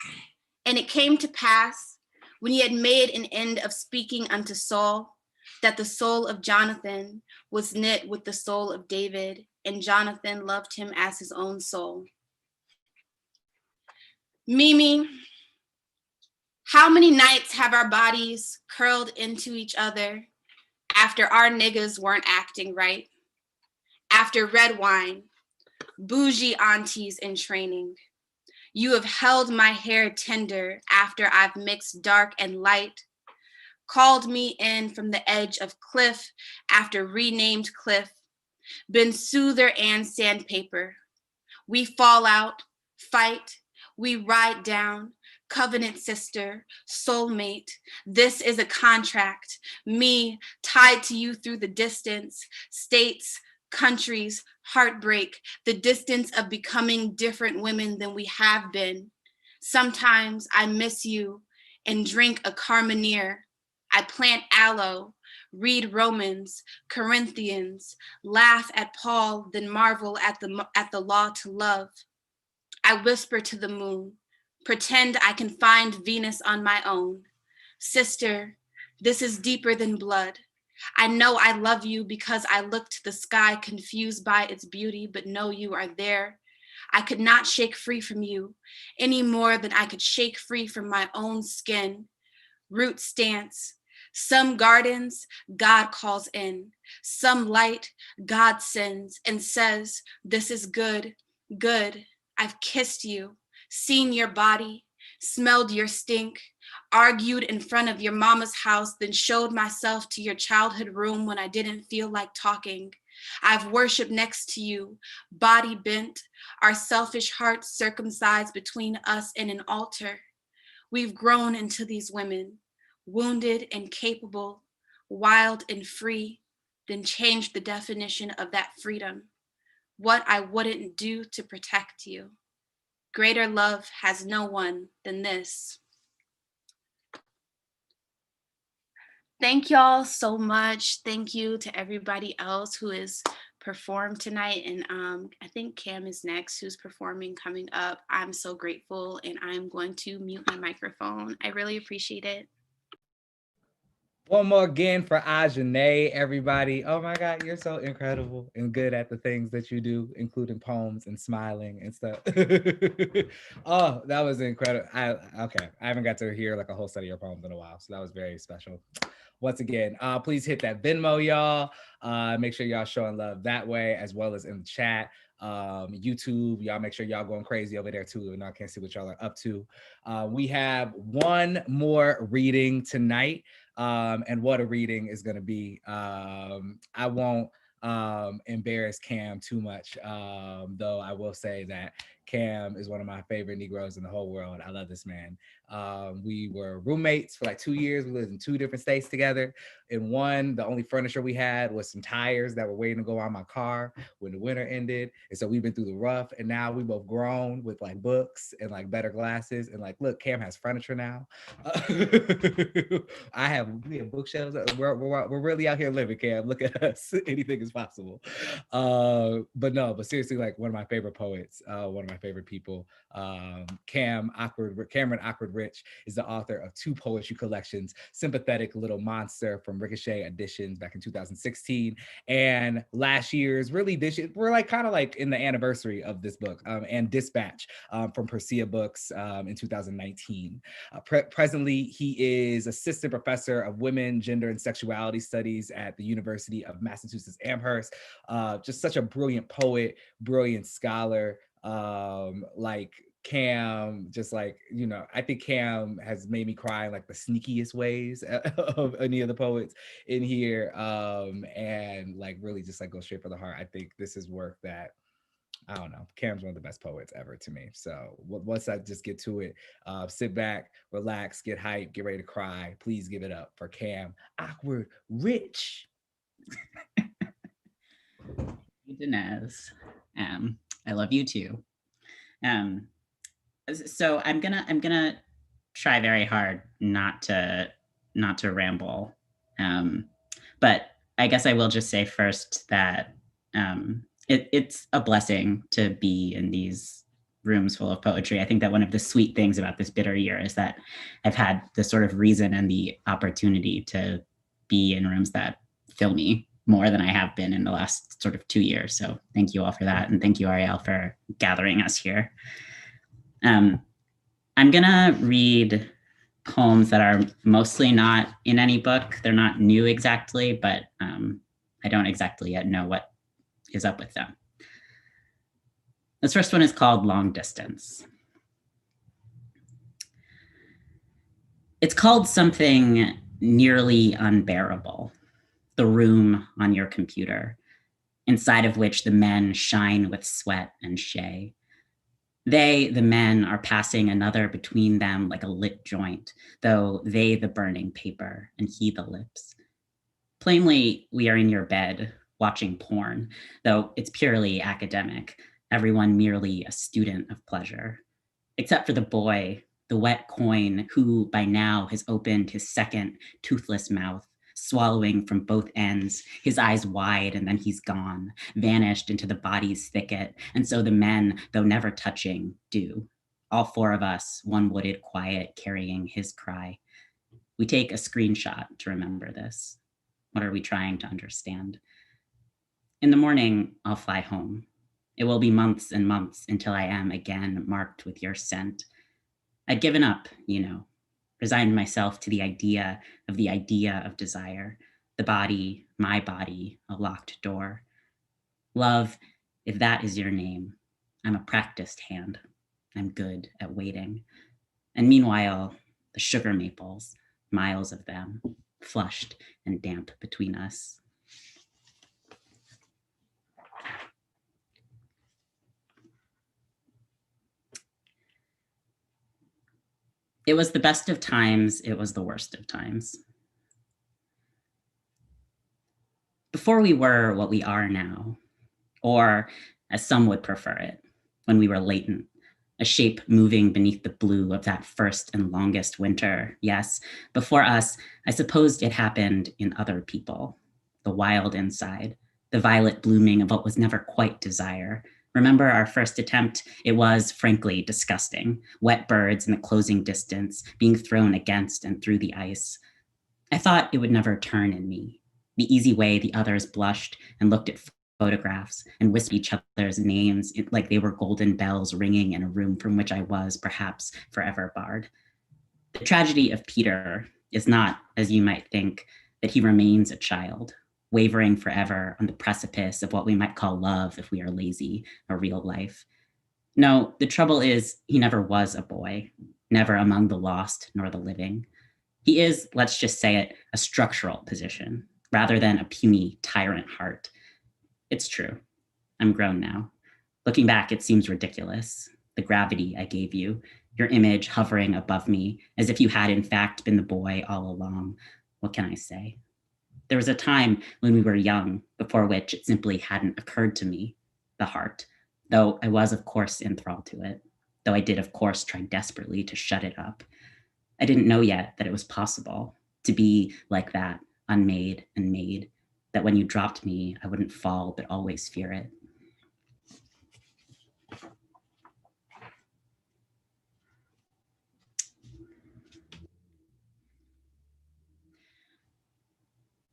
And it came to pass, when he had made an end of speaking unto Saul, that the soul of Jonathan was knit with the soul of David, and Jonathan loved him as his own soul. Mimi, how many nights have our bodies curled into each other after our niggas weren't acting right? After red wine, bougie aunties in training. You have held my hair tender after I've mixed dark and light. called me in from the edge of cliff after renamed cliff, been soother and sandpaper. We fall out, fight, we ride down, covenant sister, soulmate. This is a contract, me tied to you through the distance, states, countries, heartbreak, the distance of becoming different women than we have been. Sometimes I miss you and drink a Carmenere. I plant aloe, read Romans, Corinthians, laugh at Paul, then marvel at the law to love. I whisper to the moon, pretend I can find Venus on my own. Sister, this is deeper than blood. I know I love you because I look to the sky confused by its beauty, but know you are there. I could not shake free from you any more than I could shake free from my own skin. Root stance. Some gardens God calls in, some light God sends and says, this is good, good. I've kissed you, seen your body, smelled your stink, argued in front of your mama's house, then showed myself to your childhood room when I didn't feel like talking. I've worshiped next to you, body bent, our selfish hearts circumcised between us and an altar. We've grown into these women, wounded and capable, wild and free, then changed the definition of that freedom. What I wouldn't do to protect you. Greater love has no one than this. Thank y'all so much. Thank you to everybody else who has performed tonight. And I think Cam is next, who's performing coming up. I'm so grateful, and I'm going to mute my microphone. I really appreciate it. One more again for Ajane, everybody. Oh my God, you're so incredible and good at the things that you do, including poems and smiling and stuff. Oh, that was incredible. I haven't got to hear like a whole set of your poems in a while, so that was very special. Once again, please hit that Venmo, y'all. Make sure y'all showing love that way, as well as in the chat. YouTube, y'all make sure y'all going crazy over there too, and I can't see what y'all are up to. We have one more reading tonight. And what a reading is going to be. I won't embarrass Cam too much, though I will say that Cam is one of my favorite Negroes in the whole world. I love this man. We were roommates for like 2 years. We lived in 2 different states together. In one, the only furniture we had was some tires that were waiting to go on my car when the winter ended. And so we've been through the rough, and now we both grown with like books and like better glasses. And like, look, Cam has furniture now. We have bookshelves. We're really out here living, Cam. Look at us. Anything is possible. But seriously, like one of my favorite poets, one of my favorite people. Cameron Awkward Rich is the author of 2 poetry collections, Sympathetic Little Monster from Ricochet Editions back in 2016, and last year's really this year, we're like kind of like in the anniversary of this book, and Dispatch from Persea Books in 2019. Presently, he is assistant professor of women, gender, and sexuality studies at the University of Massachusetts Amherst. Just such a brilliant poet, brilliant scholar. Like Cam, just like, you know, I think Cam has made me cry in like the sneakiest ways of any of the poets in here, and like really just like go straight for the heart. I think this is work that, I don't know, Cam's one of the best poets ever to me. So once I just get to it, sit back, relax, get hyped, get ready to cry. Please give it up for Cam Awkward Rich. Dinez, I love you too. So I'm gonna try very hard not to ramble, but I guess I will just say first that it's a blessing to be in these rooms full of poetry. I think that one of the sweet things about this bitter year is that I've had the sort of reason and the opportunity to be in rooms that fill me more than I have been in the last sort of 2 years. So thank you all for that. And thank you, Ariel, for gathering us here. I'm gonna read poems that are mostly not in any book. They're not new exactly, but I don't exactly yet know what is up with them. This first one is called Long Distance. It's called something nearly unbearable. The room on your computer, inside of which the men shine with sweat and shea. They, the men, are passing another between them like a lit joint, though they the burning paper and he the lips. Plainly, we are in your bed watching porn, though it's purely academic, everyone merely a student of pleasure. Except for the boy, the wet coin, who by now has opened his second toothless mouth, swallowing from both ends, his eyes wide, and then he's gone, vanished into the body's thicket. And so the men, though never touching, do. All four of us, one wooded quiet, carrying his cry. We take a screenshot to remember this. What are we trying to understand? In the morning, I'll fly home. It will be months and months until I am again marked with your scent. I'd given up, resigned myself to the idea of desire, the body, my body, a locked door. Love, if that is your name, I'm a practiced hand. I'm good at waiting. And meanwhile, the sugar maples, miles of them, flushed and damp between us. It was the best of times, it was the worst of times. Before we were what we are now, or as some would prefer it, when we were latent, a shape moving beneath the blue of that first and longest winter. Yes, before us, I supposed it happened in other people, the wild inside, the violet blooming of what was never quite desire. Remember our first attempt? It was, frankly, disgusting. Wet birds in the closing distance, being thrown against and through the ice. I thought it would never turn in me. The easy way the others blushed and looked at photographs and whispered each other's names like they were golden bells ringing in a room from which I was, perhaps, forever barred. The tragedy of Peter is not, as you might think, that he remains a child, wavering forever on the precipice of what we might call love if we are lazy, or real life. No, the trouble is he never was a boy, never among the lost nor the living. He is, let's just say it, a structural position, rather than a puny tyrant heart. It's true. I'm grown now. Looking back, it seems ridiculous. The gravity I gave you, your image hovering above me, as if you had in fact been the boy all along. What can I say? There was a time when we were young, before which it simply hadn't occurred to me, the heart, though I was, of course, enthralled to it, though I did, of course, try desperately to shut it up. I didn't know yet that it was possible to be like that, unmade and made, that when you dropped me, I wouldn't fall, but always fear it.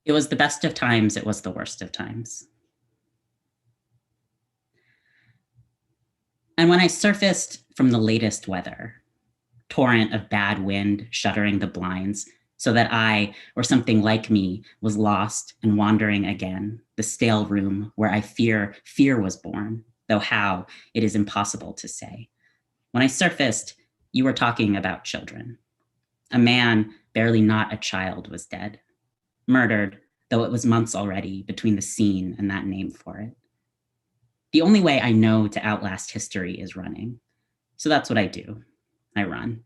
It was the best of times, it was the worst of times. And when I surfaced from the latest weather, torrent of bad wind shuttering the blinds, so that I, or something like me, was lost and wandering again, the stale room where I fear was born, though how, it is impossible to say. When I surfaced, you were talking about children. A man, barely not a child, was dead. Murdered, though it was months already between the scene and that name for it. The only way I know to outlast history is running. So that's what I do. I run.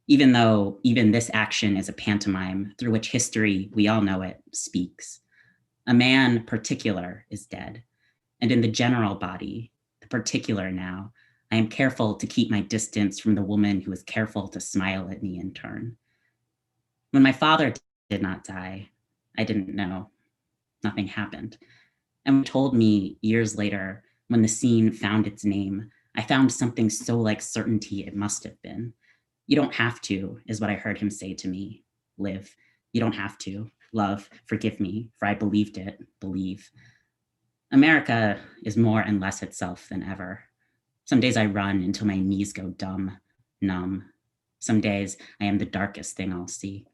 Even though even this action is a pantomime through which history, we all know it, speaks. A man particular is dead. And in the general body, the particular now, I am careful to keep my distance from the woman who is careful to smile at me in turn. When my father did not die, I didn't know. Nothing happened. And told me years later, when the scene found its name, I found something so like certainty it must have been. You don't have to, is what I heard him say to me. Live. You don't have to. Love, forgive me, for I believed it, believe. America is more and less itself than ever. Some days I run until my knees go dumb, numb. Some days I am the darkest thing I'll see.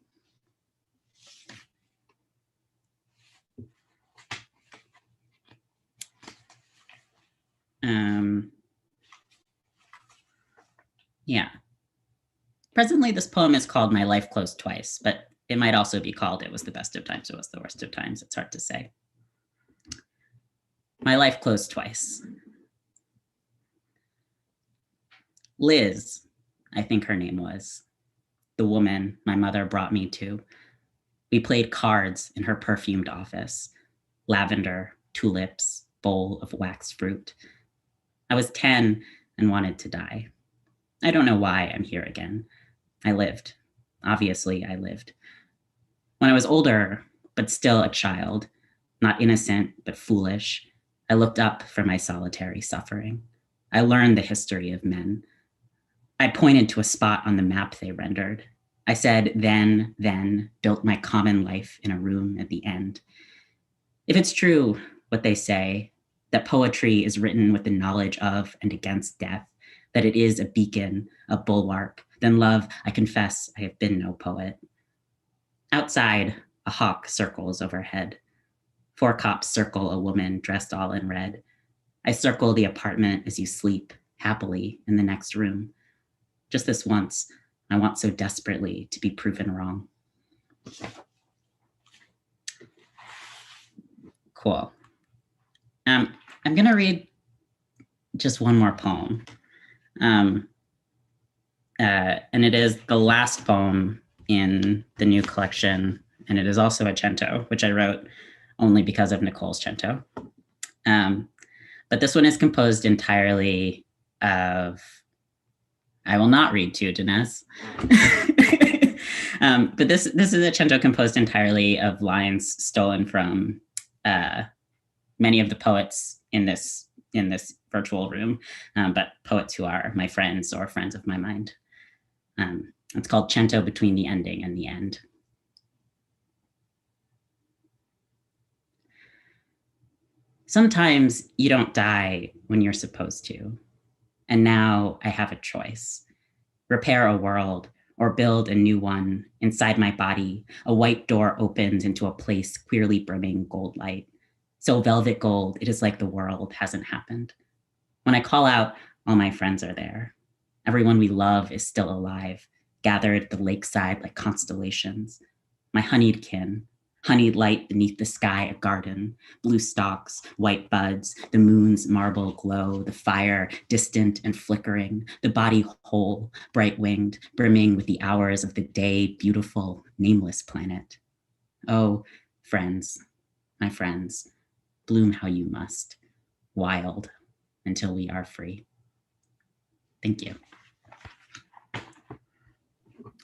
Yeah. Presently, this poem is called My Life Closed Twice, but It might also be called It Was the Best of Times, It Was the Worst of Times. It's hard to say. My life closed twice. Liz, I think her name was, the woman my mother brought me to. We played cards in her perfumed office. Lavender, tulips, bowl of waxed fruit. I was 10 and wanted to die. I don't know why I'm here again. I lived. Obviously, I lived. When I was older, but still a child, not innocent, but foolish, I looked up for my solitary suffering. I learned the history of men. I pointed to a spot on the map they rendered. I said, then, built my common life in a room at the end. If it's true, what they say, that poetry is written with the knowledge of and against death, that it is a beacon, a bulwark, then love, I confess I have been no poet. Outside, a hawk circles overhead. 4 cops circle a woman dressed all in red. I circle the apartment as you sleep happily in the next room. Just this once, I want so desperately to be proven wrong. Cool. I'm gonna read just one more poem. And it is the last poem in the new collection, and it is also a cento, which I wrote only because of Nicole's cento. But this one is composed entirely of, I will not read to you, Dinez. But this is a cento composed entirely of lines stolen from many of the poets in this virtual room, but poets who are my friends or friends of my mind. It's called Cento Between the Ending and the End. Sometimes you don't die when you're supposed to. And now I have a choice. Repair a world or build a new one. Inside my body, a white door opens into a place queerly brimming gold light. So velvet gold, it is like the world hasn't happened. When I call out, all my friends are there. Everyone we love is still alive, gathered at the lakeside like constellations. My honeyed kin, honeyed light beneath the sky, a garden, blue stalks, white buds, the moon's marble glow, the fire distant and flickering, the body whole, bright-winged, brimming with the hours of the day, beautiful, nameless planet. Oh, friends, my friends, bloom how you must, wild, until we are free. Thank you.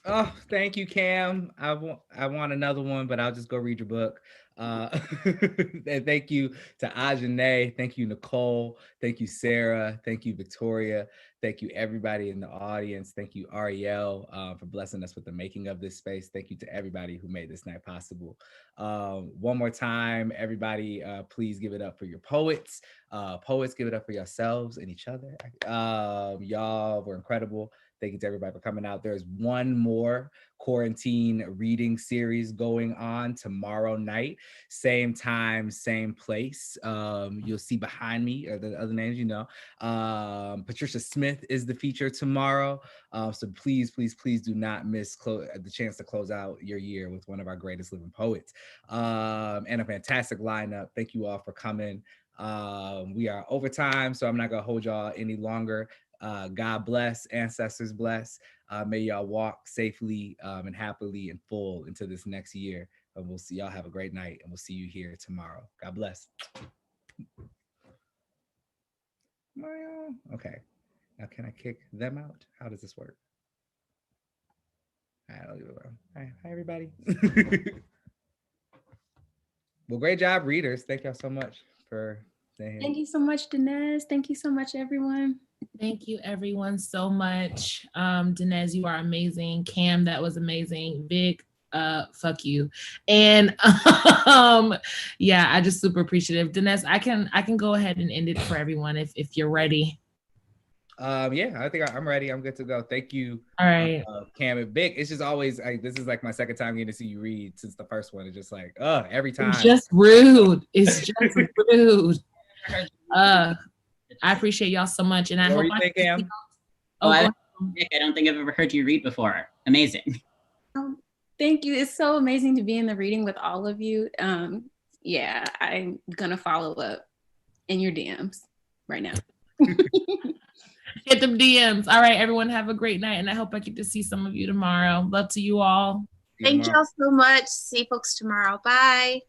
Oh, thank you, Cam. I want another one, but I'll just go read your book. And thank you to Ajane. Thank you, Nicole. Thank you, Sarah. Thank you, Victoria. Thank you, everybody in the audience. Thank you, Ariel, for blessing us with the making of this space. Thank you to everybody who made this night possible. One more time, everybody, please give it up for your poets. Poets, give it up for yourselves and each other. Y'all were incredible. Thank you to everybody for coming out. There's one more quarantine reading series going on tomorrow night. Same time, same place. You'll see behind me, or the other names you know. Patricia Smith is the feature tomorrow. So please, please, please do not miss the chance to close out your year with one of our greatest living poets. And a fantastic lineup. Thank you all for coming. We are overtime, so I'm not gonna hold y'all any longer. God bless, ancestors bless. May y'all walk safely and happily and full into this next year. And we'll see y'all. Have a great night, and we'll see you here tomorrow. God bless. Okay. Now can I kick them out? How does this work? I'll leave it alone. All right. Hi, everybody. Well, great job, readers. Thank y'all so much for staying. Thank you so much, Dinez. Thank you so much, everyone. Thank you, everyone, so much. Dinez, you are amazing. Cam, that was amazing. Vic, fuck you. And yeah, I just super appreciative. Dinez, I can go ahead and end it for everyone if you're ready. Yeah, I think I'm ready. I'm good to go. Thank you. All right. Cam and Vic. It's just always this is like my second time getting to see you read since the first one. It's just like, every time. It's just rude. It's just rude. I appreciate y'all so much, and I hope I don't think I've ever heard you read before. Amazing. Thank you. It's so amazing to be in the reading with all of you. Yeah, I'm gonna follow up in your DMs right now. Hit them DMs. All right, everyone, have a great night, and I hope I get to see some of you tomorrow. Love to you all. Thank y'all so much. See you folks tomorrow. Bye.